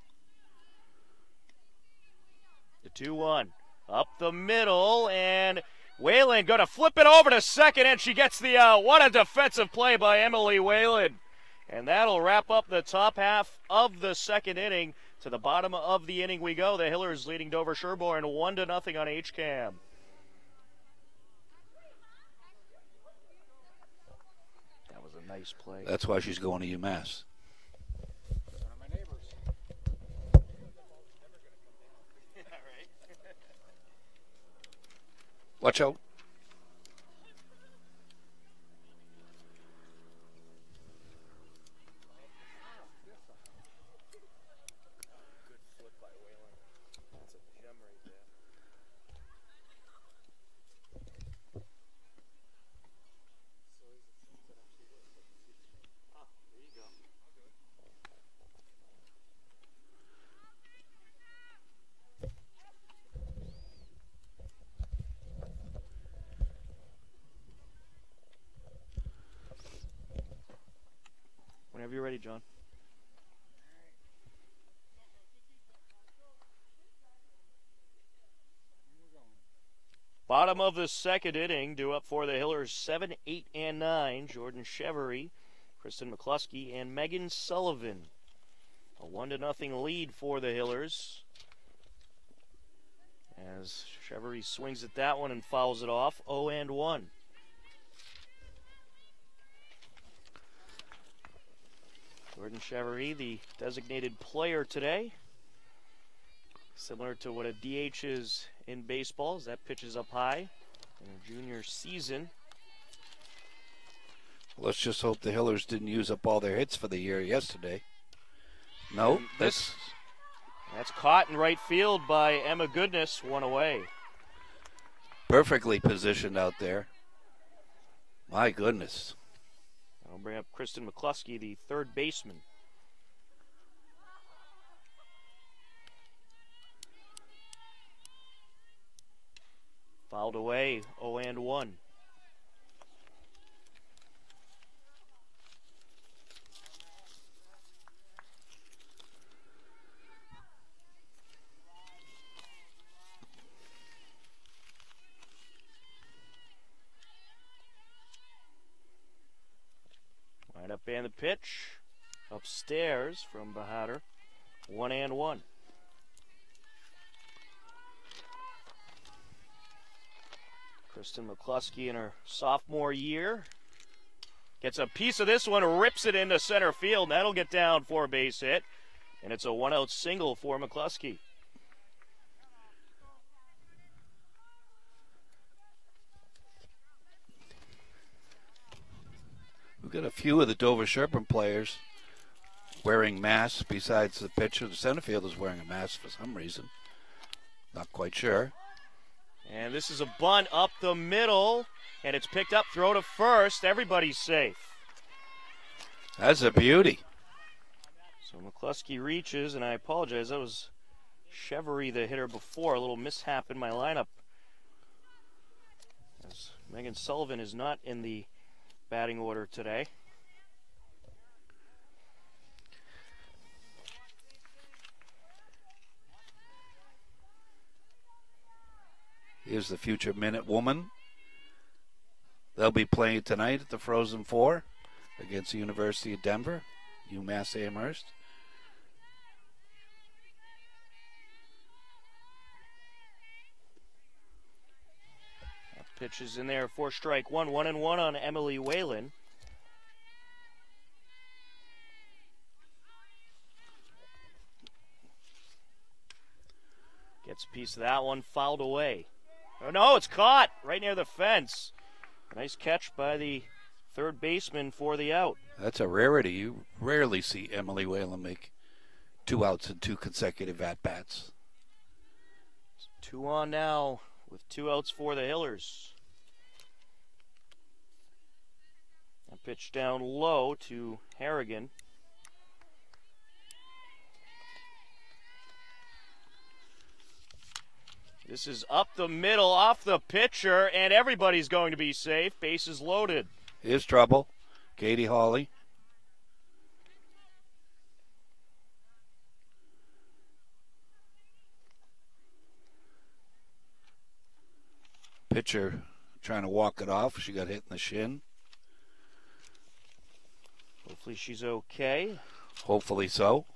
The 2-1. Up the middle, and Whalen going to flip it over to second, and she gets the out. What a defensive play by Emily Whalen. And that'll wrap up the top half of the second inning. To the bottom of the inning we go. The Hillers leading Dover-Sherborn 1-0 on HCAM. That was a nice play. That's why she's going to UMass. One of my neighbors. Watch out. Whenever you're ready, John. Bottom of the second inning, due up for the Hillers 7, 8, and 9. Jordan Chevery, Kristen McCluskey, and Megan Sullivan. A 1-0 lead for the Hillers. As Chevery swings at that one and fouls it off, 0 and 1. Jordan Chevery, the designated player today. Similar to what a DH is in baseball, as that pitch is up high in her junior season. Let's just hope the Hillers didn't use up all their hits for the year yesterday. No, that's caught in right field by Emma Goodness, 1 away. Perfectly positioned out there. My goodness. I'll bring up Kristen McCluskey, the third baseman. Fouled away, 0 and 1. Right up and the pitch. Upstairs from Bahadur. 1 and 1. Kristen McCluskey in her sophomore year gets a piece of this one, rips it into center field, and that'll get down for a base hit. And it's a 1-out single for McCluskey. We've got a few of the Dover-Sherborn players wearing masks besides the pitcher. The center fielder is wearing a mask for some reason. Not quite sure. And this is a bunt up the middle, and it's picked up, throw to first. Everybody's safe. That's a beauty. So McCluskey reaches, and I apologize, that was Chevery, the hitter before. A little mishap in my lineup. as Megan Sullivan is not in the batting order today. Here's the future Minute Woman. They'll be playing tonight at the Frozen Four against the University of Denver, UMass Amherst. That pitch is in there for strike one, 1-1 on Emily Whalen. Gets a piece of that one, fouled away. Oh no, it's caught right near the fence. Nice catch by the third baseman for the out. That's a rarity. You rarely see Emily Whalen make 2 outs in 2 consecutive at-bats. 2 on now with 2 outs for the Hillers. A pitch down low to Harrigan. This is up the middle, off the pitcher, and everybody's going to be safe. Bases loaded. Here's trouble. Katie Hawley. Pitcher trying to walk it off. She got hit in the shin. Hopefully she's okay. Hopefully so.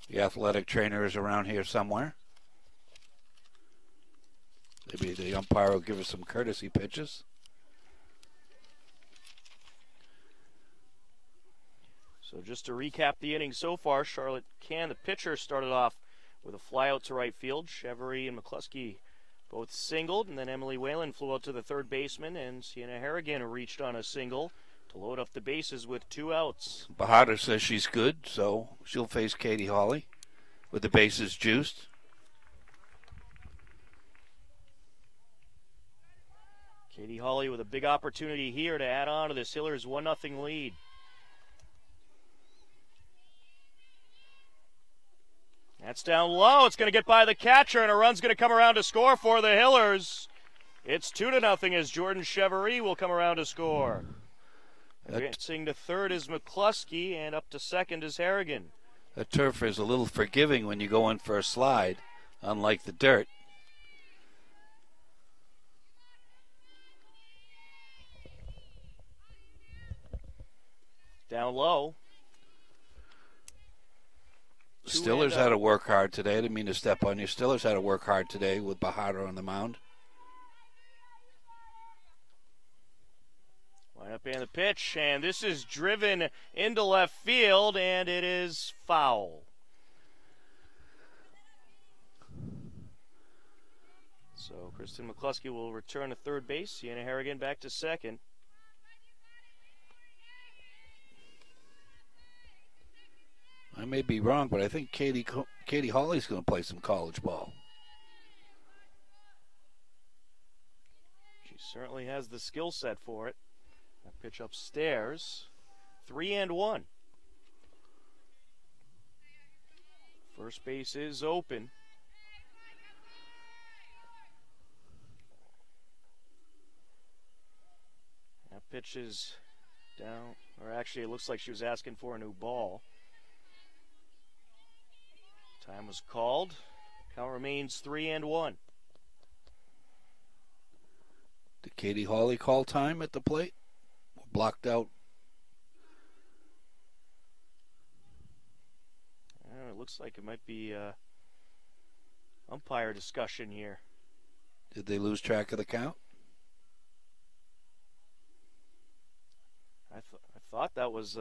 The athletic trainer is around here somewhere. Maybe the umpire will give us some courtesy pitches. So just to recap the inning so far, Charlotte Can, the pitcher, started off with a fly out to right field. Chevrolet and McCluskey both singled, and then Emily Whalen flew out to the third baseman, and Sienna Harrigan reached on a single to load up the bases with 2 outs. Bahadur says she's good, so she'll face Katie Hawley with the bases juiced. Katie Hawley with a big opportunity here to add on to this Hillers 1-0 lead. That's down low. It's going to get by the catcher, and a run's going to come around to score for the Hillers. It's 2-0 as Jordan Chevrolet will come around to score. Advancing to third is McCluskey, and up to second is Harrigan. That turf is a little forgiving when you go in for a slide, unlike the dirt. Down low. Stillers had to work hard today. I didn't mean to step on you. Stillers had to work hard today with Bahadur on the mound. Line up and the pitch, and this is driven into left field, and it is foul. So Kristen McCluskey will return to third base. Sienna Harrigan back to second. I may be wrong, but I think Katie Hawley's going to play some college ball. She certainly has the skill set for it. That pitch upstairs. 3-1. First base is open. That pitch is down, or actually it looks like she was asking for a new ball. Time was called. Count remains 3-1. Did Katie Hawley call time at the plate? Blocked out. It looks like it might be umpire discussion here. Did they lose track of the count? I thought that was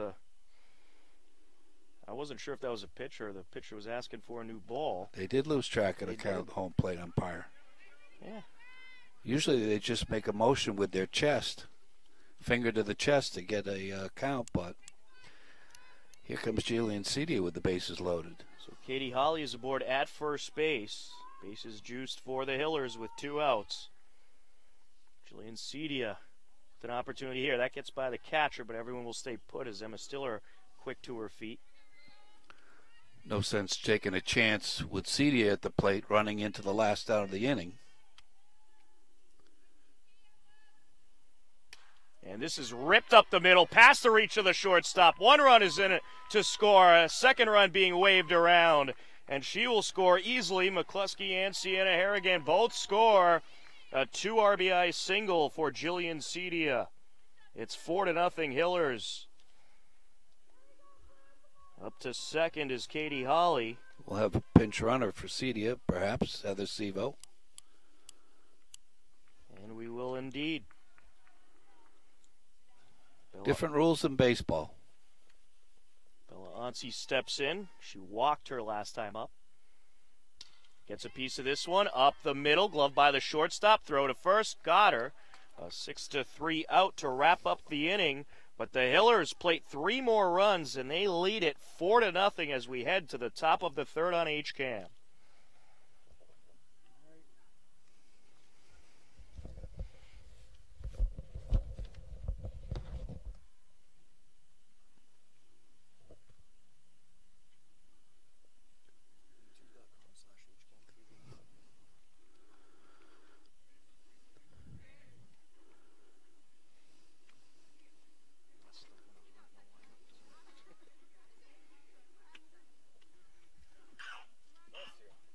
I wasn't sure if that was a pitcher or the pitcher was asking for a new ball. They did lose track of the count, home plate umpire. Yeah. Usually they just make a motion with their chest, finger to the chest to get a count, but here comes Jillian Cedia with the bases loaded. So Katie Hawley is aboard at first base. Bases juiced for the Hillers with 2 outs. Jillian Cedia with an opportunity here. That gets by the catcher, but everyone will stay put as Emma Stiller quick to her feet. No sense taking a chance with Cedia at the plate running into the last out of the inning. And this is ripped up the middle, past the reach of the shortstop. One run is in it to score, a second run being waved around. And she will score easily. McCluskey and Sienna Harrigan both score a 2 RBI single for Jillian Cedia. It's 4-0 Hillers. Up to second is Katie Holly. We'll have a pinch runner for Cedia, perhaps, Heather Sevo. And we will indeed. Different rules in baseball. Bella Ansi steps in. She walked her last time up. Gets a piece of this one. Up the middle. Glove by the shortstop. Throw to first. Got her. A 6-3 out to wrap up the inning. But the Hillers plate 3 more runs, and they lead it 4-0 as we head to the top of the third on HCAM.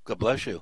God bless you.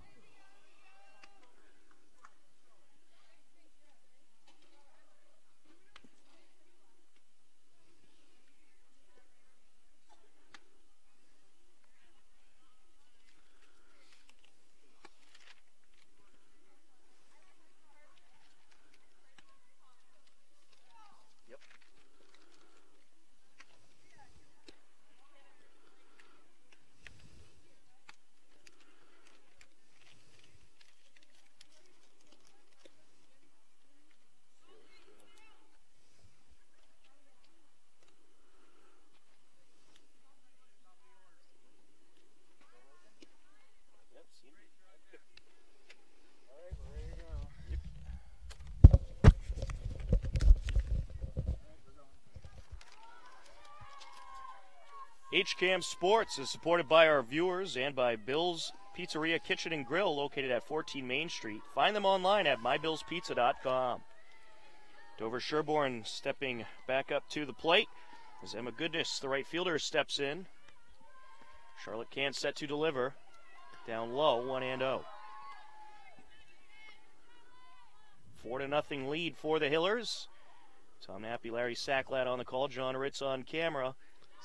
HCAM Sports is supported by our viewers and by Bill's Pizzeria Kitchen and Grill located at 14 Main Street. Find them online at mybillspizza.com. Dover-Sherborn stepping back up to the plate as Emma Goodness, the right fielder, steps in. Charlotte Can set to deliver. Down low, 1-0. 4-0 lead for the Hillers. Tom Nappy, Larry Sacklad on the call, John Ritz on camera.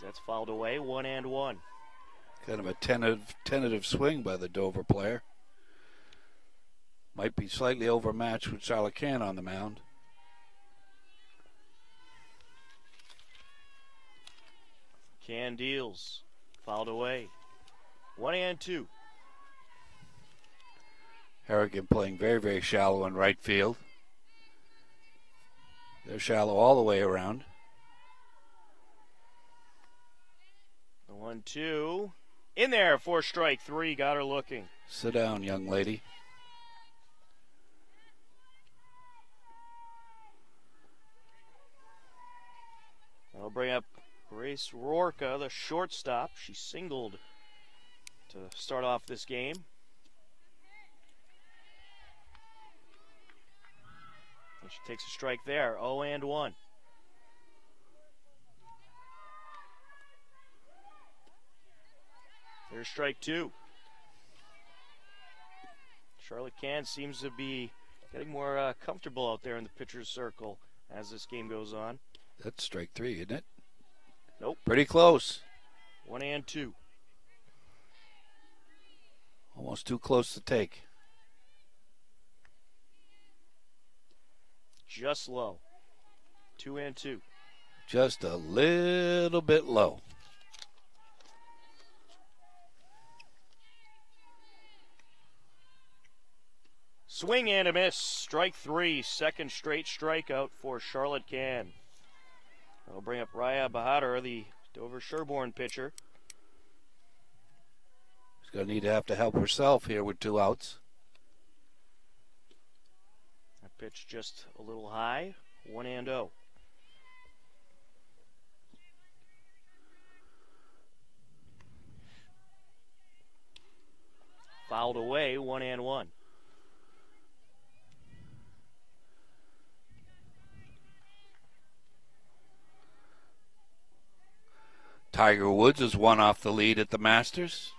That's fouled away, 1-1. Kind of a tentative swing by the Dover player. Might be slightly overmatched with Charlotte Can on the mound. Can deals, fouled away, 1-2. Harrigan playing very, very shallow in right field. They're shallow all the way around. 1-2. In there for strike 3. Got her looking. Sit down, young lady. I'll bring up Grace Rorka, the shortstop. She singled to start off this game. And she takes a strike there. 0-1. There's strike 2. Charlotte Can seems to be getting more comfortable out there in the pitcher's circle as this game goes on. That's strike 3, isn't it? Nope. Pretty close. 1-2. Almost too close to take. Just low. 2-2. Just a little bit low. Swing and a miss. Strike 3. Second straight strikeout for Charlotte Can. I'll bring up Raya Bahadur, the Dover-Sherborn pitcher. She's going to have to help herself here with 2 outs. That pitch just a little high. 1-0. Fouled away. 1-1. Tiger Woods has won off the lead at the Masters.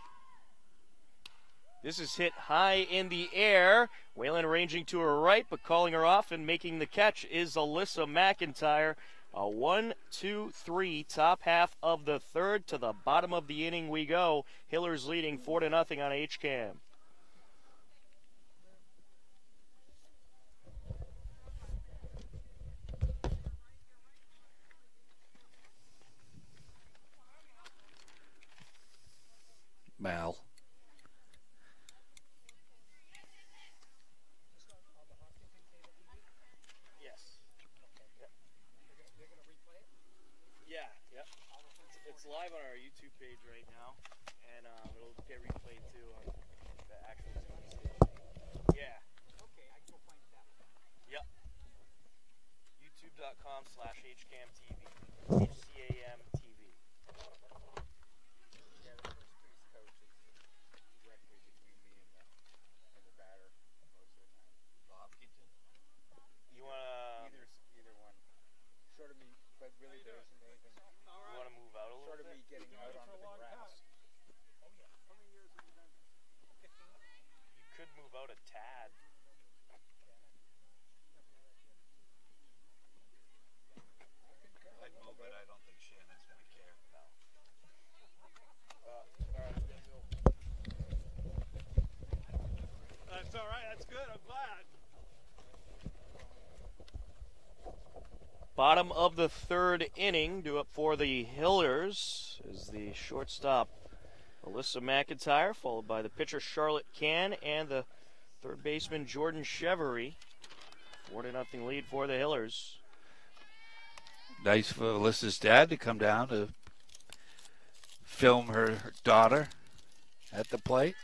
This is hit high in the air. Whalen ranging to her right, but calling her off and making the catch is Alyssa McIntyre. A 1-2-3, top half of the third. To the bottom of the inning we go. Hillers leading 4-0 on HCAM. Mal. Yes. Yeah, yep. It's live on our YouTube page right now, and it'll get replayed too on the actual TV station. Yeah. Okay, I can go find it that way. Yep. YouTube.com/HCAM TV. HCAM TV. Yeah, the first base coach is directly between me and the batter most of the time. Hopkinton. You wanna Either one. Short of me, but really there isn't anything. you wanna move out a little Short of bit? me getting out onto the grass. Oh yeah. How many years have you done? 15. You could move out a tad. I'd move it. I don't think Shannon's going to care. That's all right. That's good. I'm glad. Bottom of the third inning, due up for the Hillers is the shortstop Alyssa McIntyre, followed by the pitcher Charlotte Cann and the third baseman Jordan Chevery. 4-0 lead for the Hillers. Nice for Alyssa's dad to come down to film her daughter at the plate.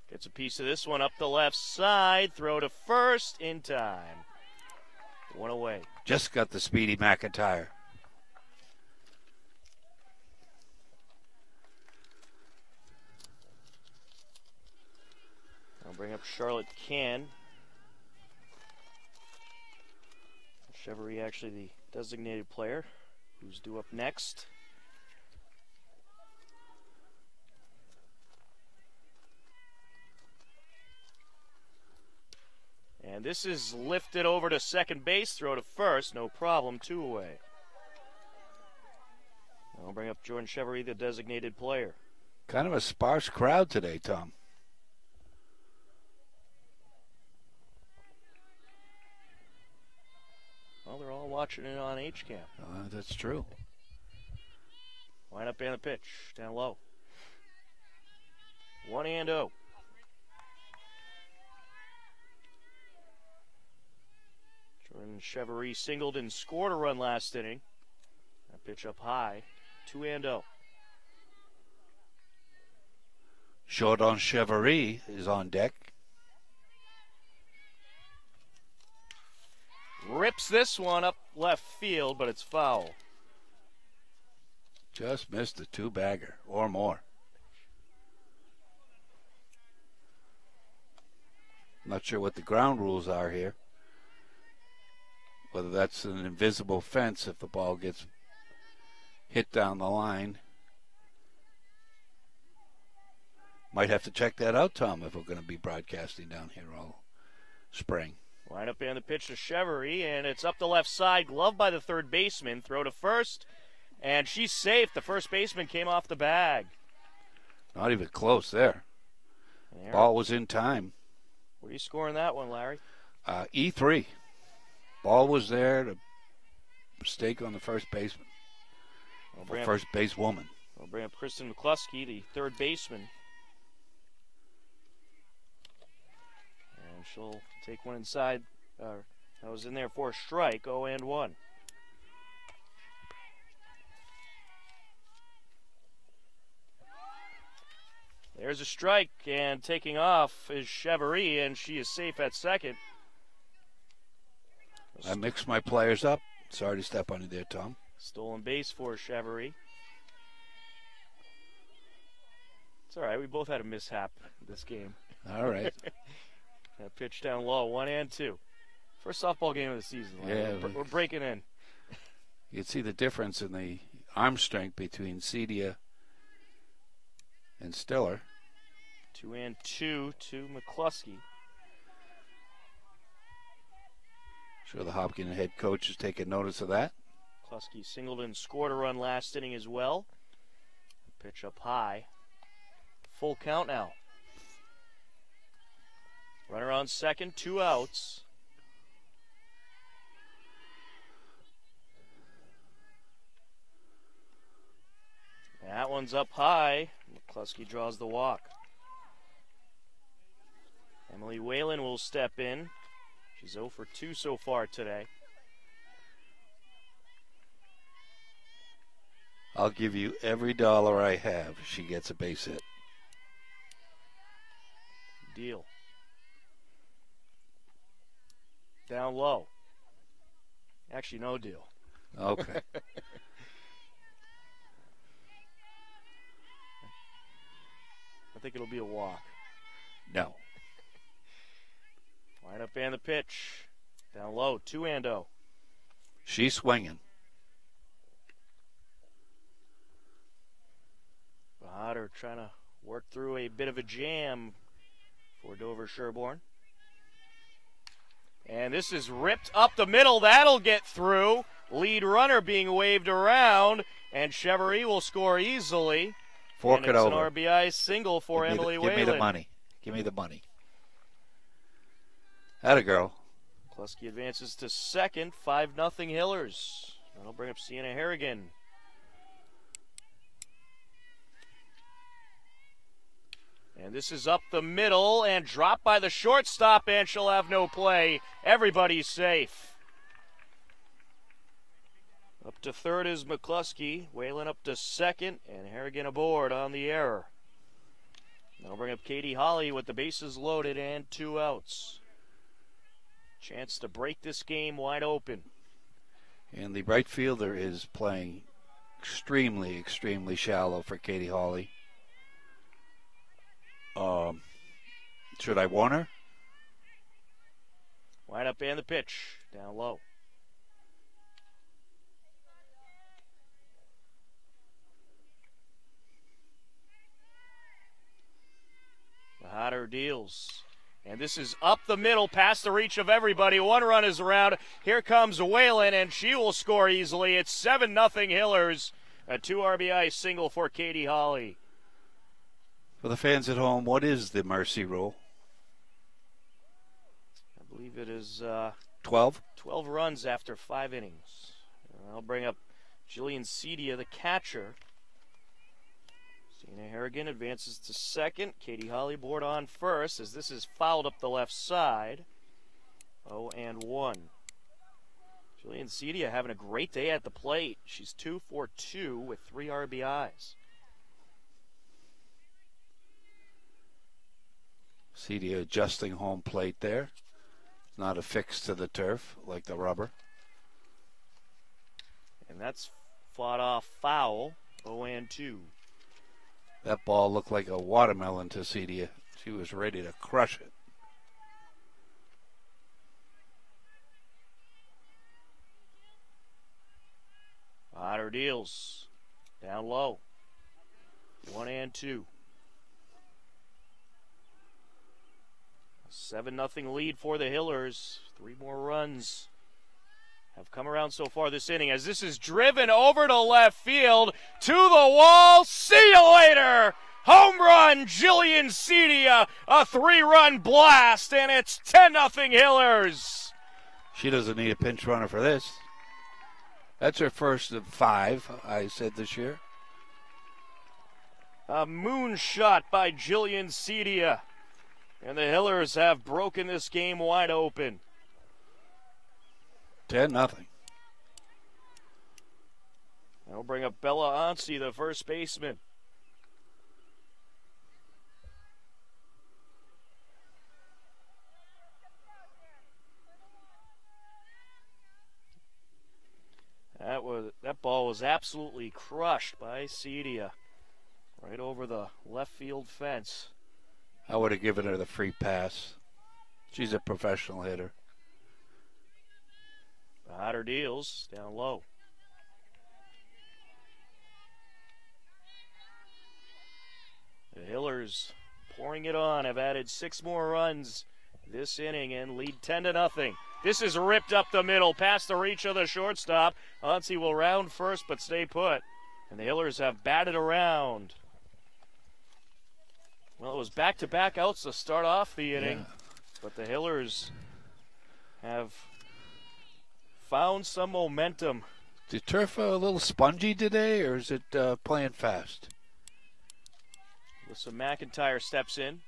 Gets a piece of this one up the left side, throw to first in time. One away. Just got the speedy McIntyre. I'll bring up Charlotte Cann. Chevery actually the designated player who's due up next. And this is lifted over to second base, throw to first, no problem, 2 away. I'll bring up Jordan Chevery, the designated player. Kind of a sparse crowd today, Tom. Well, they're all watching it on HCAM. That's true. Line up and the pitch, down low. 1-0. Jordan Chevery singled and scored a run last inning. That pitch up high, 2-0. Jordan Chevery is on deck. Rips this one up left field, but it's foul. Just missed a 2-bagger or more. Not sure what the ground rules are here. Whether that's an invisible fence if the ball gets hit down the line. Might have to check that out, Tom, if we're going to be broadcasting down here all spring. Line up and the pitch to Chevery, and it's up the left side, gloved by the third baseman. Throw to first, and she's safe. The first baseman came off the bag. Not even close there. There. Ball was in time. What are you scoring that one, Larry? E3. Ball was there. The mistake on the first baseman. Or first base woman. We'll bring up Kristen McCluskey, the third baseman. And she'll take one inside. That was in there for a strike, 0-1. There's a strike, and taking off is Chevery, and she is safe at second. I mixed my players up. Sorry to step on you there, Tom. Stolen base for Chevery. It's all right. We both had a mishap this game. All right. That pitch down low, 1-2. First softball game of the season. Yeah, We're breaking in. You'd see the difference in the arm strength between Cedia and Stiller. 2-2 to McCluskey. Sure the Hopkinton head coach is taking notice of that. McCluskey singled and scored a run last inning as well. Pitch up high. Full count now. Runner on second, 2 outs. That one's up high. McCluskey draws the walk. Emily Whalen will step in. She's 0 for 2 so far today. I'll give you every dollar I have if she gets a base hit. Deal. Down low. Actually, no deal. Okay. I think it'll be a walk. No. Line up and the pitch. Down low, 2-0. She's swinging. Bahadur trying to work through a bit of a jam for Dover-Sherborn. And this is ripped up the middle. That'll get through. Lead runner being waved around. And Chevrolet will score easily. Fork and it it's over. an RBI single for Emily Whalen. Give me the money. Give me the money. Atta girl. Kluski advances to second. 5-0 Hillers. That'll bring up Sienna Harrigan. And this is up the middle and dropped by the shortstop, and she'll have no play. Everybody's safe. Up to third is McCluskey. Whalen up to second, and Harrigan aboard on the error. That'll bring up Katie Holly with the bases loaded and 2 outs. Chance to break this game wide open. And the right fielder is playing extremely, extremely shallow for Katie Holly. Should I warn her? Line up and the pitch. Down low. Bahadur deals. And this is up the middle, past the reach of everybody. 1 run is around. Here comes Whalen, and she will score easily. It's 7-0 Hillers. A 2 RBI single for Katie Holly. For the fans at home, what is the mercy rule? I believe it is 12? 12 runs after 5 innings. I'll bring up Jillian Cedia, the catcher. Sienna Harrigan advances to second. Katie Holly board on first as this is fouled up the left side. 0-1. Jillian Cedia having a great day at the plate. She's 2 for 2 with 3 RBIs. Cedia adjusting home plate there. Not affixed to the turf like the rubber. And that's fought off foul. 0-2. That ball looked like a watermelon to Cedia. She was ready to crush it. Otter deals. Down low. 1-2. 7-0 lead for the Hillers. 3 more runs have come around so far this inning as this is driven over to left field to the wall. See you later. Home run, Jillian Cedia. A 3-run blast, and it's 10-0 Hillers. She doesn't need a pinch runner for this. That's her first of 5, I said this year. A moonshot by Jillian Cedia. And the Hillers have broken this game wide open. 10-0. That'll bring up Bella Onsi, the first baseman. That ball was absolutely crushed by Cedia. Right over the left field fence. I would have given her the free pass. She's a professional hitter. Bahadur deals down low. The Hillers pouring it on, have added 6 more runs this inning and lead 10-0. This is ripped up the middle, past the reach of the shortstop. Onsi will round first but stay put. And the Hillers have batted around. Well, it was back-to-back outs to start off the inning. Yeah. But the Hillers have found some momentum. Is the turf a little spongy today, or is it playing fast? Alyssa McIntyre steps in.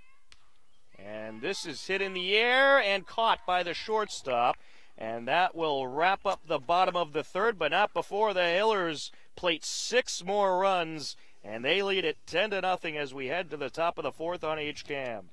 And this is hit in the air and caught by the shortstop. And that will wrap up the bottom of the third, but not before the Hillers plate 6 more runs. And they lead it 10-0 as we head to the top of the fourth on HCAM.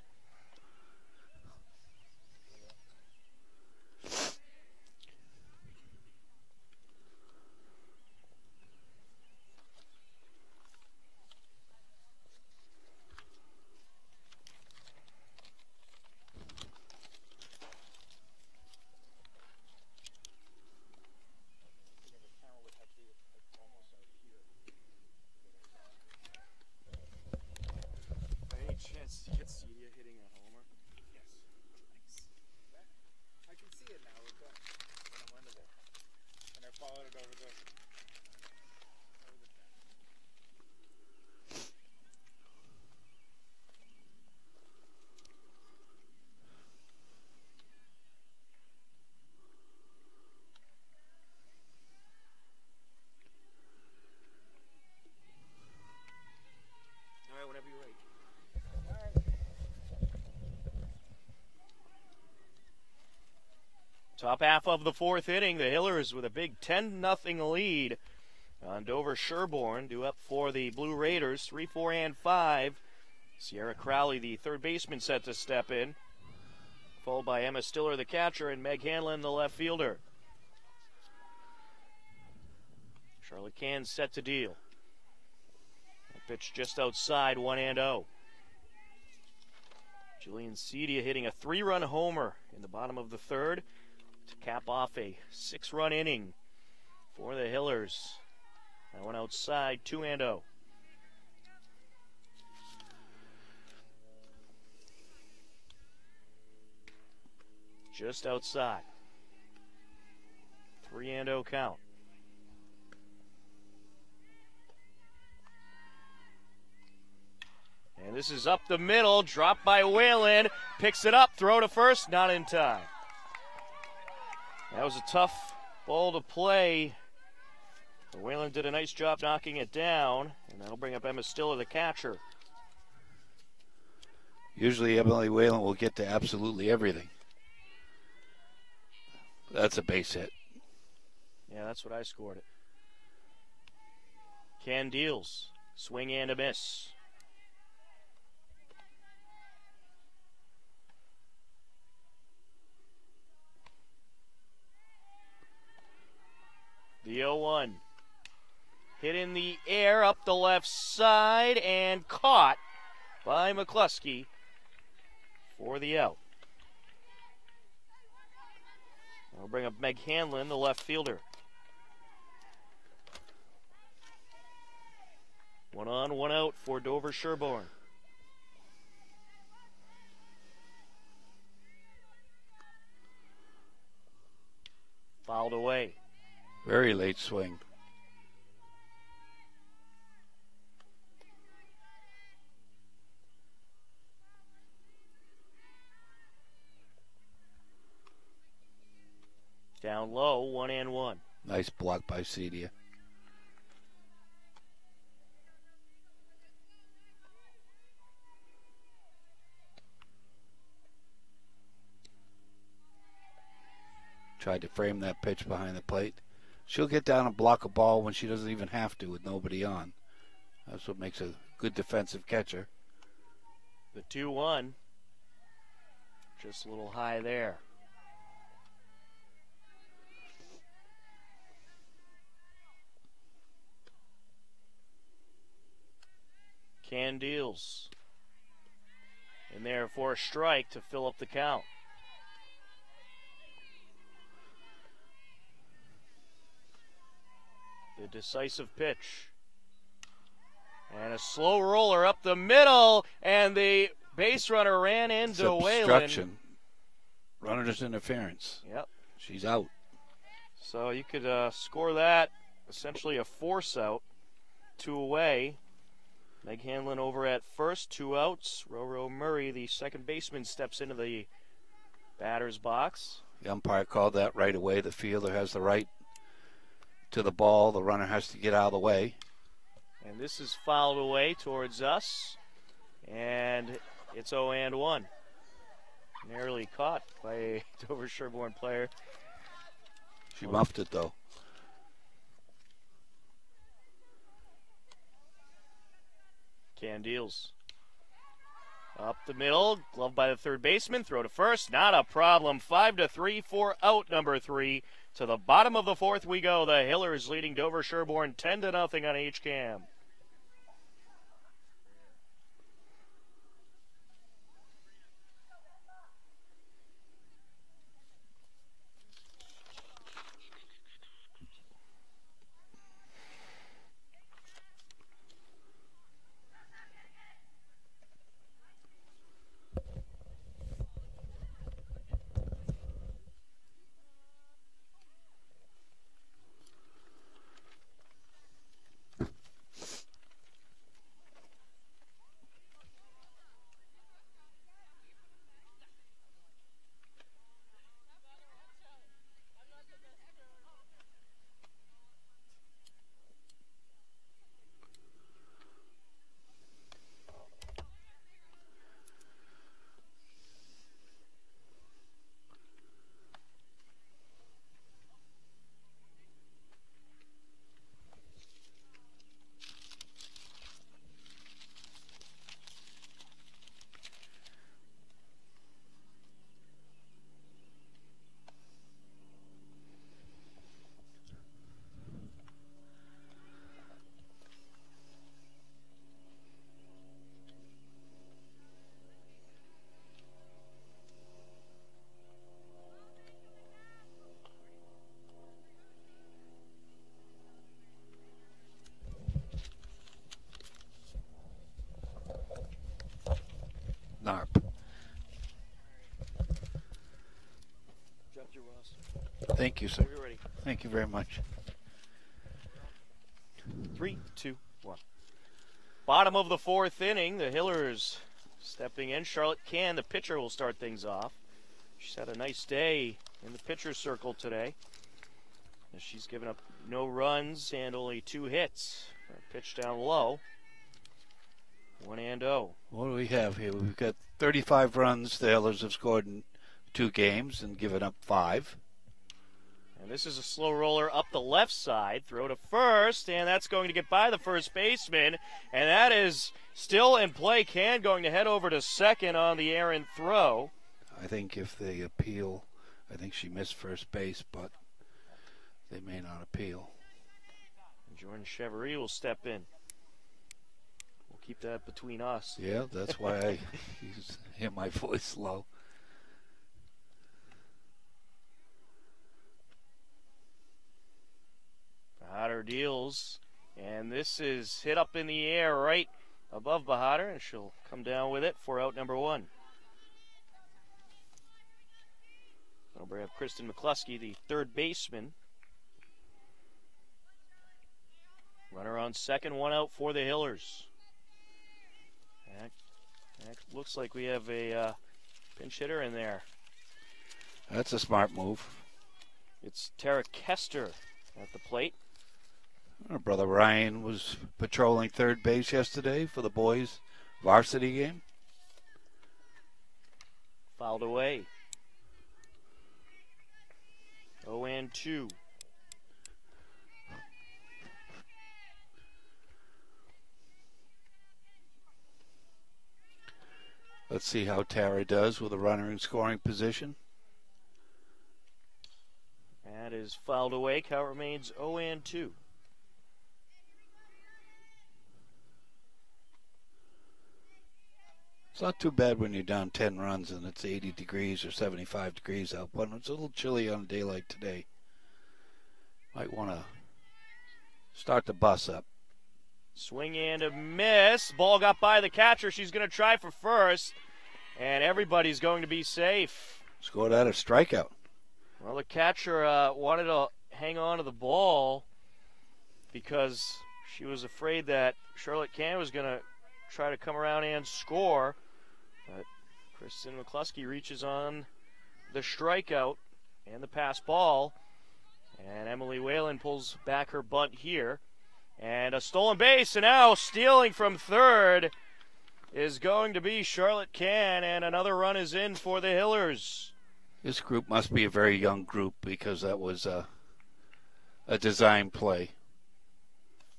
Top half of the fourth inning, the Hillers with a big 10-0 lead on Dover-Sherborn, due up for the Blue Raiders, 3, 4, and 5. Sierra Crowley, the third baseman, set to step in, followed by Emma Stiller, the catcher, and Meg Hanlon, the left fielder. Charlotte Can's set to deal. A pitch just outside, 1-0. Julian Cedia hitting a 3-run homer in the bottom of the third to cap off a 6-run inning for the Hillers. That one outside, 2-0. Just outside. 3-0 count. And this is up the middle, dropped by Whalen, picks it up, throw to first, not in time. That was a tough ball to play. Whalen did a nice job knocking it down, and that'll bring up Emma Stiller, the catcher. Usually Emily Whalen will get to absolutely everything. That's a base hit. Yeah, that's what I scored it. Can deals, swing and a miss. The 0-1. Hit in the air up the left side and caught by McCluskey for the out. I'll bring up Meg Hanlon, the left fielder. 1 on, 1 out for Dover-Sherborn. Fouled away. Very late swing. Down low, 1-1. Nice block by Cedia. Tried to frame that pitch behind the plate. She'll get down and block a ball when she doesn't even have to with nobody on. That's what makes a good defensive catcher. The 2-1. Just a little high there. Can deals. In there for a strike to fill up the count. The decisive pitch. And a slow roller up the middle, and the base runner ran into Whalen. Obstruction. Runner's interference. Yep. She's out. So you could score that, essentially a force out, 2 away. Meg Hanlon over at first, 2 outs. Roro Murray, the second baseman, steps into the batter's box. The umpire called that right away. The fielder has the right to the ball. The runner has to get out of the way. And this is fouled away towards us. And it's 0-1. Narrowly caught by a Dover-Sherborn player. She muffed it, though. Candiles. Up the middle, gloved by the third baseman, throw to first, not a problem. 5-3 for out number 3. To the bottom of the 4th we go. The Hillers leading Dover-Sherborn 10-0 on HCAM. NARP. Drop your Ross. Thank you, sir. We're ready. Thank you very much. 3, 2, 1. Bottom of the 4th inning, the Hillers stepping in. Charlotte Can, the pitcher, will start things off. She's had a nice day in the pitcher's circle today. She's given up no runs and only 2 hits. Pitch down low. 1-0. What do we have here? We've got 35 runs. The Hillers have scored in 2 games and given up 5. And this is a slow roller up the left side. Throw to first, and that's going to get by the first baseman. And that is still in play. Can going to head over to second on the errant throw. I think if they appeal, I think she missed first base, but they may not appeal. And Jordan Chevrolet will step in. We'll keep that between us. Yeah, that's why I hear my voice low. Bahadur deals, and this is hit up in the air right above Bahadur, and she'll come down with it for out number 1. We'll have Kristen McCluskey, the third baseman. Runner on second, 1 out for the Hillers. That looks like we have a pinch hitter in there. That's a smart move. It's Tara Kester at the plate. Our brother Ryan was patrolling third base yesterday for the boys' varsity game. Fouled away. 0-2. Let's see how Tara does with a runner in scoring position. That is fouled away. Count remains 0-2. It's not too bad when you're down 10 runs and it's 80 degrees or 75 degrees out, but it's a little chilly on a day like today. Might want to start the bus up. Swing and a miss. Ball got by the catcher. She's going to try for first, and everybody's going to be safe. Scored out a strikeout. Well, the catcher wanted to hang on to the ball because she was afraid that Charlotte Can was going to try to come around and score. But Kristen McCluskey reaches on the strikeout and the pass ball, and Emily Whalen pulls back her bunt here. And a stolen base, and now stealing from third is going to be Charlotte Can, and another run is in for the Hillers. This group must be a very young group because that was a design play.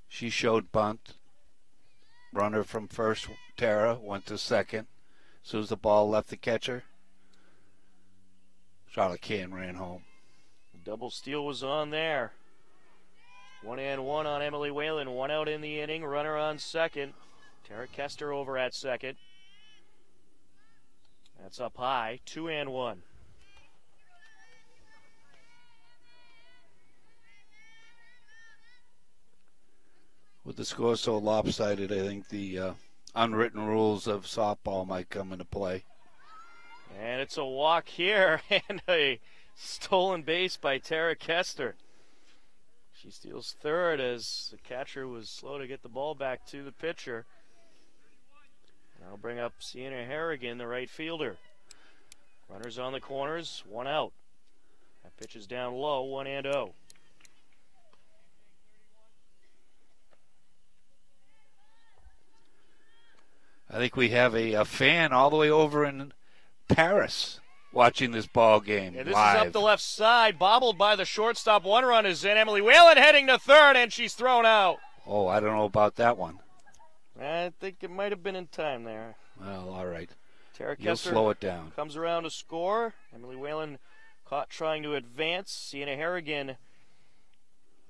She showed bunt. Runner from first, Tara, went to second. As soon as the ball left the catcher, Charlotte Can ran home. Double steal was on there. 1-1 on Emily Whalen. 1 out in the inning. Runner on second. Tara Kester over at second. That's up high. 2-1. With the score so lopsided, I think the unwritten rules of softball might come into play. And it's a walk here and a stolen base by Tara Kester. She steals third as the catcher was slow to get the ball back to the pitcher. And I'll bring up Sienna Harrigan, the right fielder. Runners on the corners, 1 out. That pitch is down low, 1-0. I think we have a fan all the way over in Paris watching this ball game Yeah, this live. is up the left side, bobbled by the shortstop. 1 run is in. Emily Whalen heading to third, and she's thrown out. Oh, I don't know about that one. I think it might have been in time there. Well, all right. Tara You'll Kester slow it down. comes around to score. Emily Whalen caught trying to advance. Sienna Harrigan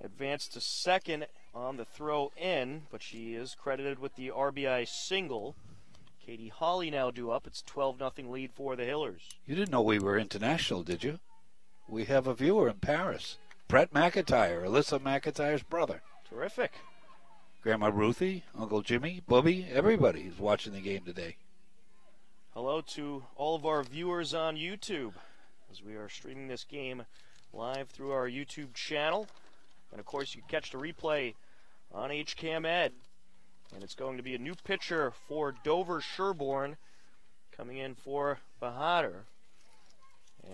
advanced to second on the throw in, but she is credited with the RBI single. Katie Hawley now due up. It's 12-0 lead for the Hillers. You didn't know we were international, did you? We have a viewer in Paris. Brett McIntyre, Alyssa McIntyre's brother. Terrific. Grandma Ruthie, Uncle Jimmy, Bubby, everybody is watching the game today. Hello to all of our viewers on YouTube as we are streaming this game live through our YouTube channel. And, of course, you can catch the replay on HCAM Ed. And it's going to be a new pitcher for Dover-Sherborn coming in for Bahadur.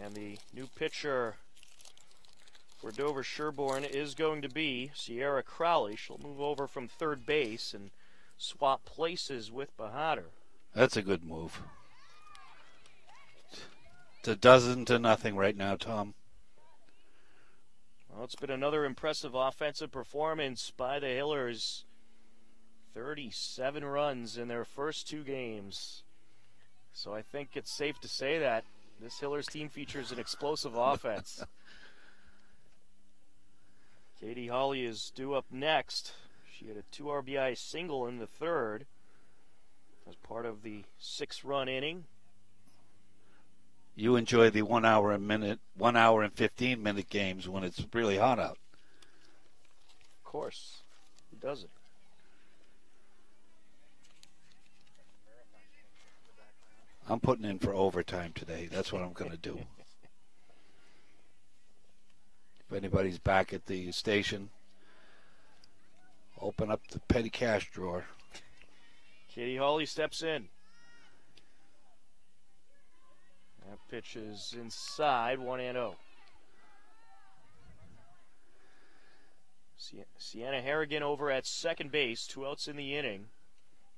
And the new pitcher for Dover-Sherborn is going to be Sierra Crowley. She'll move over from third base and swap places with Bahadur. That's a good move. It's 12-0 right now, Tom. Well, it's been another impressive offensive performance by the Hillers. 37 runs in their first 2 games. So I think it's safe to say that this Hillers team features an explosive offense. Katie Hawley is due up next. She had a 2 RBI single in the third as part of the 6-run inning. You enjoy the 1 hour and 15-minute games when it's really hot out. Of course. Who doesn't? I'm putting in for overtime today. That's what I'm going to do. If anybody's back at the station, open up the petty cash drawer. Katie Hawley steps in. That pitch is inside, 1-0. Sienna Harrigan over at second base, 2 outs in the inning.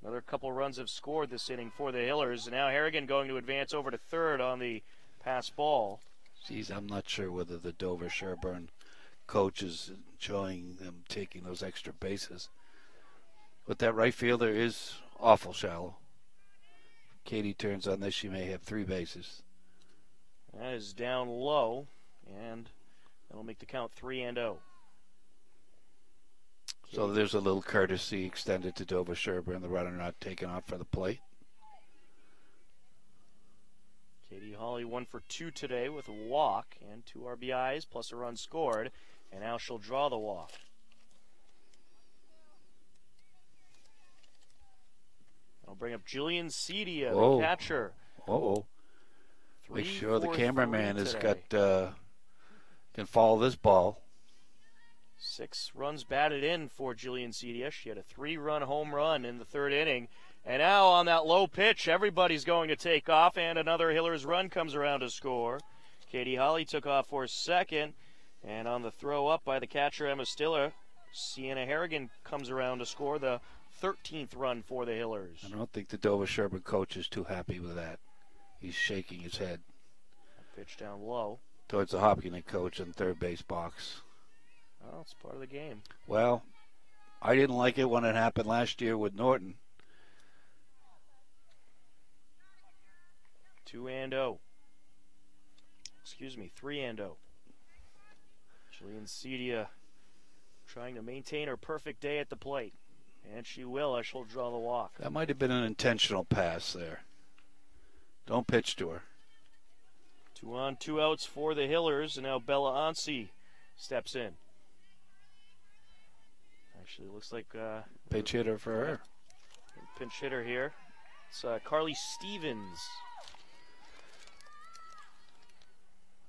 Another couple runs have scored this inning for the Hillers. And now Harrigan going to advance over to third on the pass ball. Geez, I'm not sure whether the Dover-Sherborn coach is enjoying them taking those extra bases. But that right fielder is awful shallow. If Katie turns on this, she may have 3 bases. That is down low, and that'll make the count 3-0. So there's a little courtesy extended to Dover-Sherborn, the runner not taken off for the plate. Katie Hawley 1 for 2 today with a walk and 2 RBIs plus a run scored, and now she'll draw the walk. I'll bring up Jillian Cedia, Whoa. the catcher. Uh-oh. Make sure the 3-for-3 cameraman has today. got can follow this ball. 6 runs batted in for Jillian Cedia. She had a 3-run home run in the 3rd inning. And now on that low pitch, everybody's going to take off, and another Hillers run comes around to score. Katie Holly took off for second, and on the throw up by the catcher Emma Stiller, Sienna Harrigan comes around to score the 13th run for the Hillers. I don't think the Dover-Sherborn coach is too happy with that. He's shaking his head Pitch down low. towards the Hopkinton coach in third base box. Well, it's part of the game. Well, I didn't like it when it happened last year with Norton. 2-0. Excuse me, 3-0. Jillian Cedia trying to maintain her perfect day at the plate. And she will, as she'll draw the walk. That might have been an intentional pass there. Don't pitch to her. 2 on, 2 outs for the Hillers, and now Bella Ansi steps in. Actually, it looks like Pitch hitter for her. pinch hitter here. It's Carly Stevens.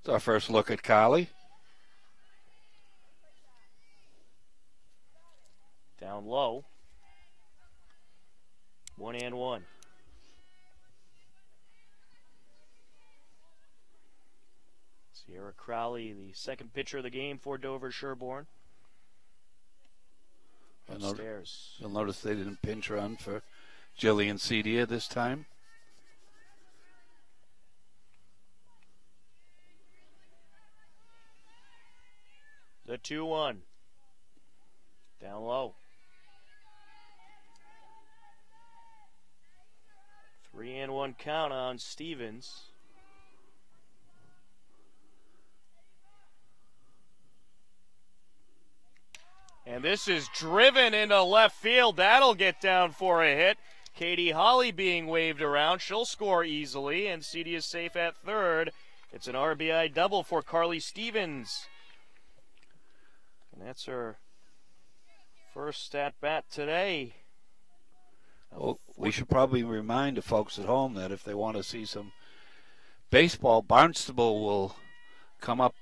It's our first look at Carly. Down low. 1-1. Sierra Crowley, the second pitcher of the game for Dover-Sherborn. Upstairs. You'll notice they didn't pinch run for Jillian Cedia this time. The 2-1. Down low. 3-1 count on Stevens. And this is driven into left field. That'll get down for a hit. Katie Holly being waved around. She'll score easily, and CD is safe at third. It's an RBI double for Carly Stevens. And that's her first at-bat today. Well, we should probably remind the folks at home that if they want to see some baseball, Barnstable will come up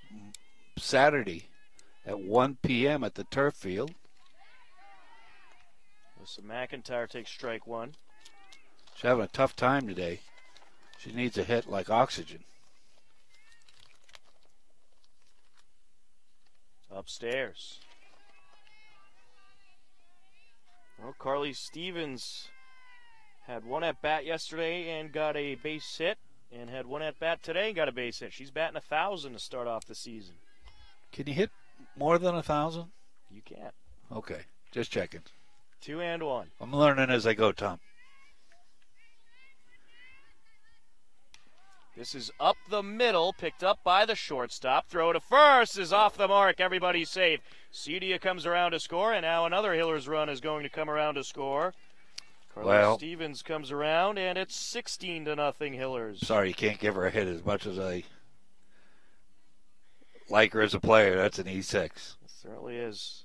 Saturday at 1 p.m. at the turf field. Alyssa McIntyre takes strike one. She's having a tough time today. She needs a hit like oxygen. Upstairs. Well, Carly Stevens had one at-bat yesterday and got a base hit, and had one at-bat today and got a base hit. She's batting 1,000 to start off the season. Can you hit more than 1,000? You can't. Okay, just checking. 2-1. I'm learning as I go, Tom. This is up the middle, picked up by the shortstop. Throw to first is off the mark. Everybody's safe. Cedia comes around to score, and now another Hillers run is going to come around to score. Carly Stevens comes around, and it's 16-0 Hillers. Sorry, you can't give her a hit as much as I like her as a player. That's an E6. It certainly is.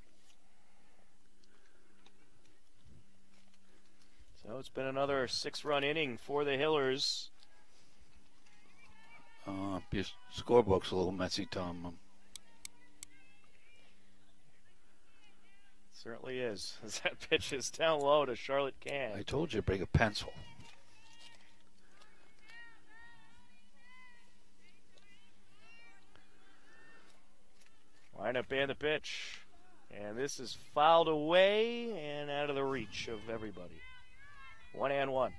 So it's been another 6-run inning for the Hillers. Your scorebook's a little messy, Tom. Certainly is. As that pitch is down low to Charlotte Can. I told you to bring a pencil. Lineup and the pitch. And this is fouled away and out of the reach of everybody. 1-1.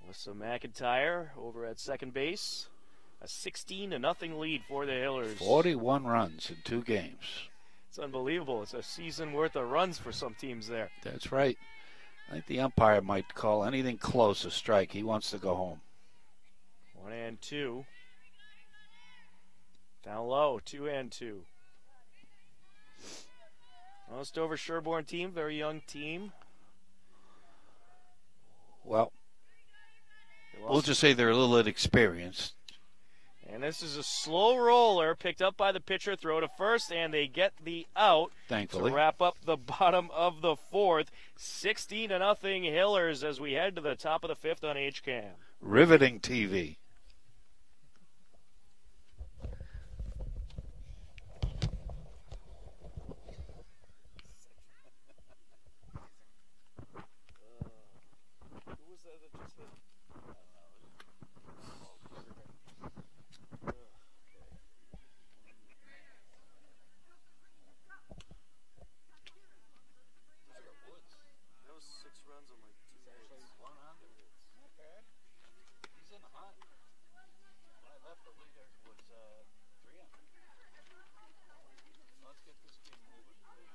Alyssa McIntyre over at second base. A 16-0 lead for the Hillers. 41 runs in 2 games. It's unbelievable. It's a season worth of runs for some teams there. That's right. I think the umpire might call anything close a strike. He wants to go home. 1-2. Down low, 2-2. Well, this Dover-Sherborn team, very young team. Well, we'll just say they're a little inexperienced. And this is a slow roller picked up by the pitcher, throw to first, and they get the out Thankfully. to wrap up the bottom of the fourth. 16-0 Hillers as we head to the top of the fifth on HCAM. Riveting TV. Who was that that just hit? That was 6 runs on like 2 hits. Not bad. He's in the hunt. When I left, the leader was 3 under. Let's get this game moving, please.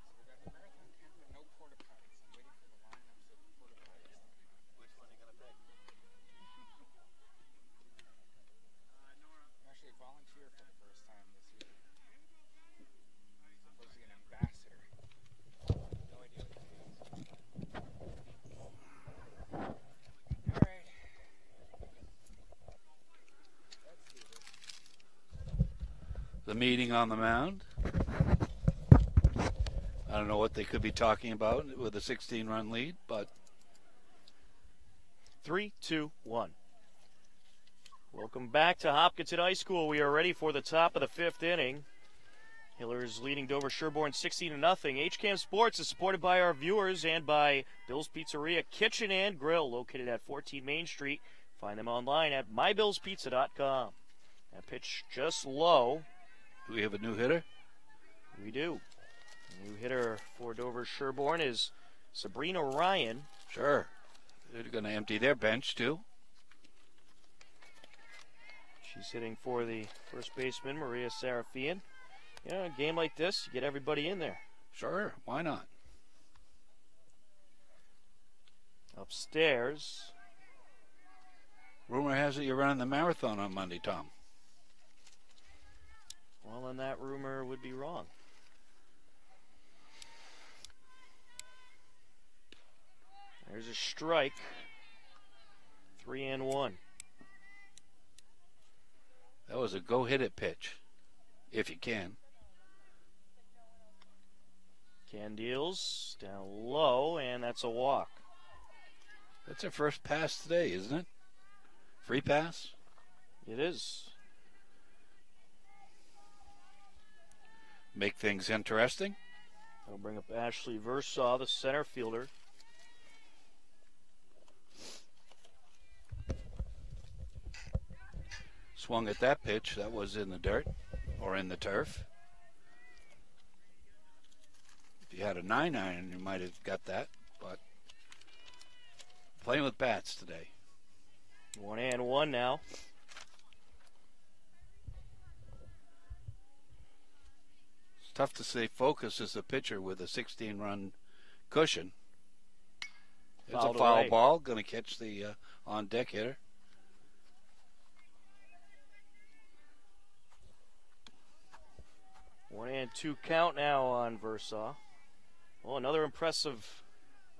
So we got the marathon camp with no porta potties. I'm waiting for the lineups of porta potties. Which one are you gonna pick? I'm actually a volunteer for the first time this year. I'm supposed to be an ambassador. No idea what that means. All right. Let's do this. The meeting on the mound. I don't know what they could be talking about with a 16-run lead, but 3, 2, 1. Welcome back to Hopkinton High School. We are ready for the top of the fifth inning. Hillers leading Dover-Sherborn 16-0. HCAM Sports is supported by our viewers and by Bill's Pizzeria Kitchen and Grill, located at 14 Main Street. Find them online at mybillspizza.com. That pitch just low. do we have a new hitter? We do. The new hitter for Dover-Sherborn is Sabrina Ryan. Sure. They're going to empty their bench, too. She's hitting for the first baseman, Maria Serafian. You know, a game like this, you get everybody in there. Sure, why not? Upstairs, Rumor has it you're running the marathon on Monday, Tom. well, then that rumor would be wrong. There's a strike. 3-1. That was a go-hit-it pitch, if you can. Candiles down low, and that's a walk. That's her first pass today, isn't it? Free pass? It is. Make things interesting. I'll bring up Ashley Versaw, the center fielder. Swung at that pitch. That was in the dirt or in the turf. If you had a 9-iron, you might have got that. But playing with bats today. 1-1 now. It's tough to stay focused as a pitcher with a 16-run cushion. It's a Fouled foul away. ball. Going to catch the on-deck hitter. One and two count now on Versaw. Well, another impressive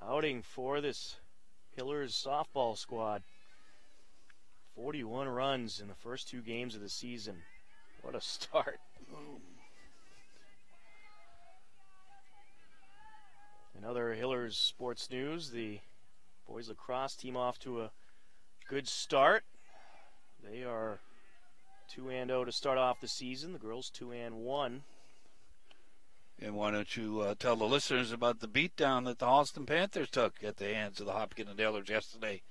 outing for this Hillers softball squad. 41 runs in the first 2 games of the season. What a start. In other Hillers sports news, the boys lacrosse team off to a good start. They are 2-0 to start off the season. The girls 2-1. And why don't you tell the listeners about the beatdown that the Holston Panthers took at the hands of the Hopkinton Hillers yesterday?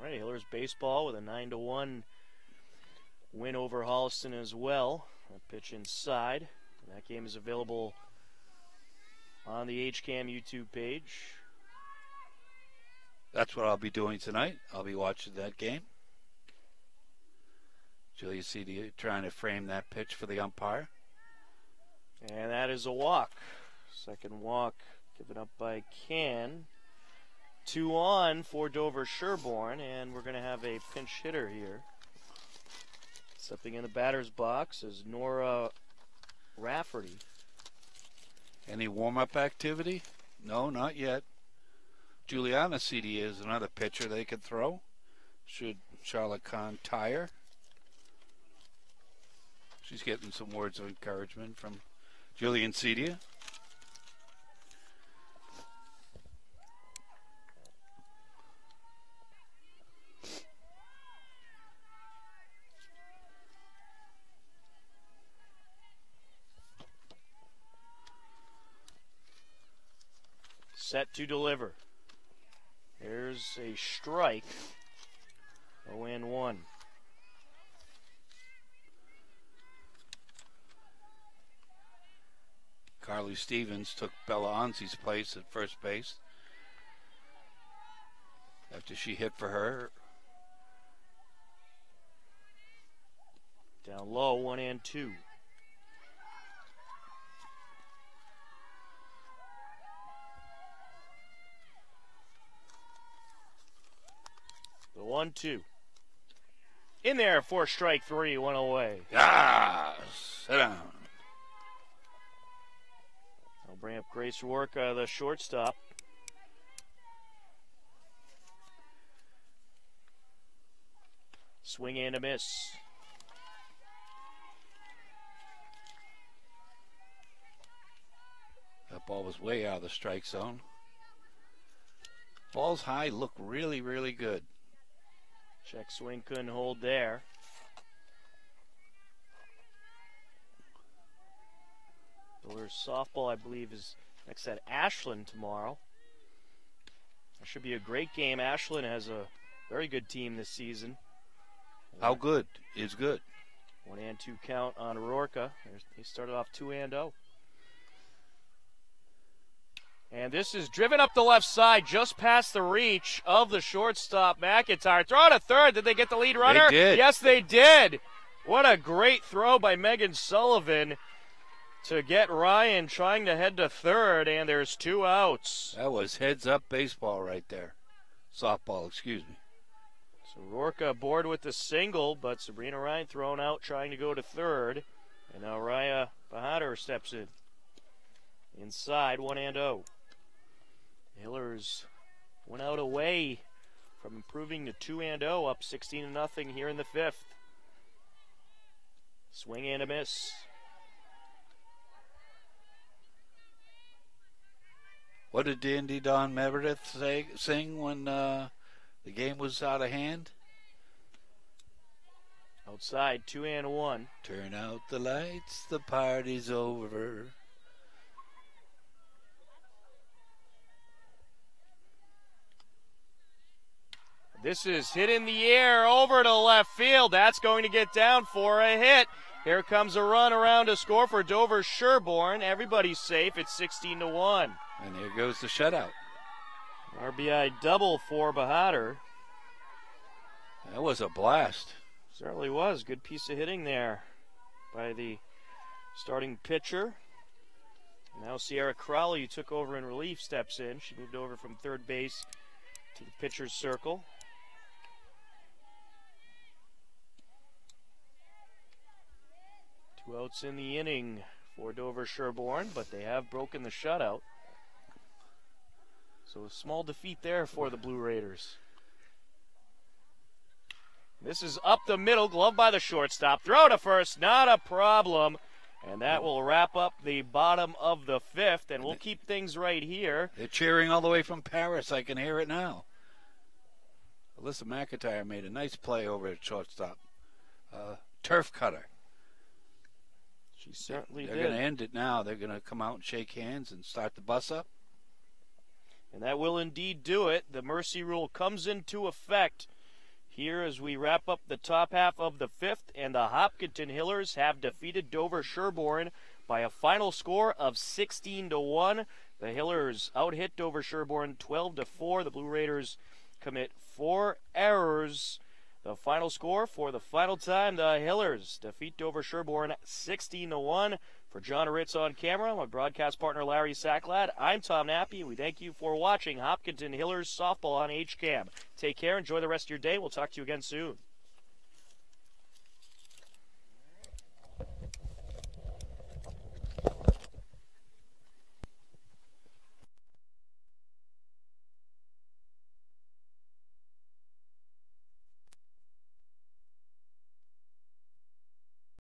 Right, Hillers baseball with a 9-1 win over Holston as well. A pitch inside. That game is available on the HCAM YouTube page. That's what I'll be doing tonight. I'll be watching that game. Julia CD trying to frame that pitch for the umpire. And that is a walk. Second walk given up by Can. 2 on for Dover-Sherborn, and we're going to have a pinch hitter here. Stepping in the batter's box is Nora Rafferty. Any warm-up activity? No, not yet. Juliana CD is another pitcher they could throw. should Charlotte Kahn tire. She's getting some words of encouragement from Julian Cedia. Set to deliver. There's a strike. 0-1. Carly Stevens took Bella Onzi's place at first base after she hit for her. Down low, 1-2. The 1-2. In there for strike 3, 1 away. Ah, sit down. I'll bring up Grace Rorka, the shortstop. Swing and a miss. That ball was way out of the strike zone. Balls high look really, really good. Check swing couldn't hold there. Bullers softball, I believe, is next at Ashland tomorrow. That should be a great game. Ashland has a very good team this season. How good is good? 1-2 count on Rorka. He started off 2-0. And this is driven up the left side, just past the reach of the shortstop, McIntyre. Throw to third. Did they get the lead runner? They did. Yes, they did. What a great throw by Megan Sullivan to get Ryan trying to head to third, and there's 2 outs. That was heads-up baseball right there. Softball, excuse me. So Rorka aboard with the single, but Sabrina Ryan thrown out trying to go to third. And now Raya Bahadur steps in. Inside, 1-0. Hillers 1 out away from improving to 2-0, up 16-0 here in the 5th. Swing and a miss. What did Dandy Don Meredith sing when the game was out of hand? Outside, 2-1. Turn out the lights, the party's over. This is hit in the air over to left field. That's going to get down for a hit. Here comes a run around to score for Dover-Sherborn. Everybody's safe. It's 16-1. And here goes the shutout. RBI double for Bahadur. That was a blast. Certainly was. Good piece of hitting there by the starting pitcher. Now Sierra Crowley, who took over in relief, steps in. She moved over from third base to the pitcher's circle. Two outs in the inning for Dover-Sherborn, but they have broken the shutout. So a small defeat there for the Blue Raiders. This is up the middle, glove by the shortstop. Throw to first, not a problem. And that will wrap up the bottom of the 5th, and we'll keep things right here. They're cheering all the way from Paris. I can hear it now. Alyssa McIntyre made a nice play over at shortstop. Turf cutter. She certainly They're did. going to end it now. They're going to come out and shake hands and start the bus up. And that will indeed do it. The mercy rule comes into effect here as we wrap up the top half of the 5th, and the Hopkinton Hillers have defeated Dover-Sherborn by a final score of 16-1. The Hillers out-hit Dover-Sherborn 12-4. The Blue Raiders commit 4 errors. The final score for the final time, the Hillers defeat Dover-Sherborn 16-1. For John Ritz on camera, my broadcast partner Larry Sacklad, I'm Tom Nappy. We thank you for watching Hopkinton Hillers softball on HCAM. Take care. Enjoy the rest of your day. We'll talk to you again soon.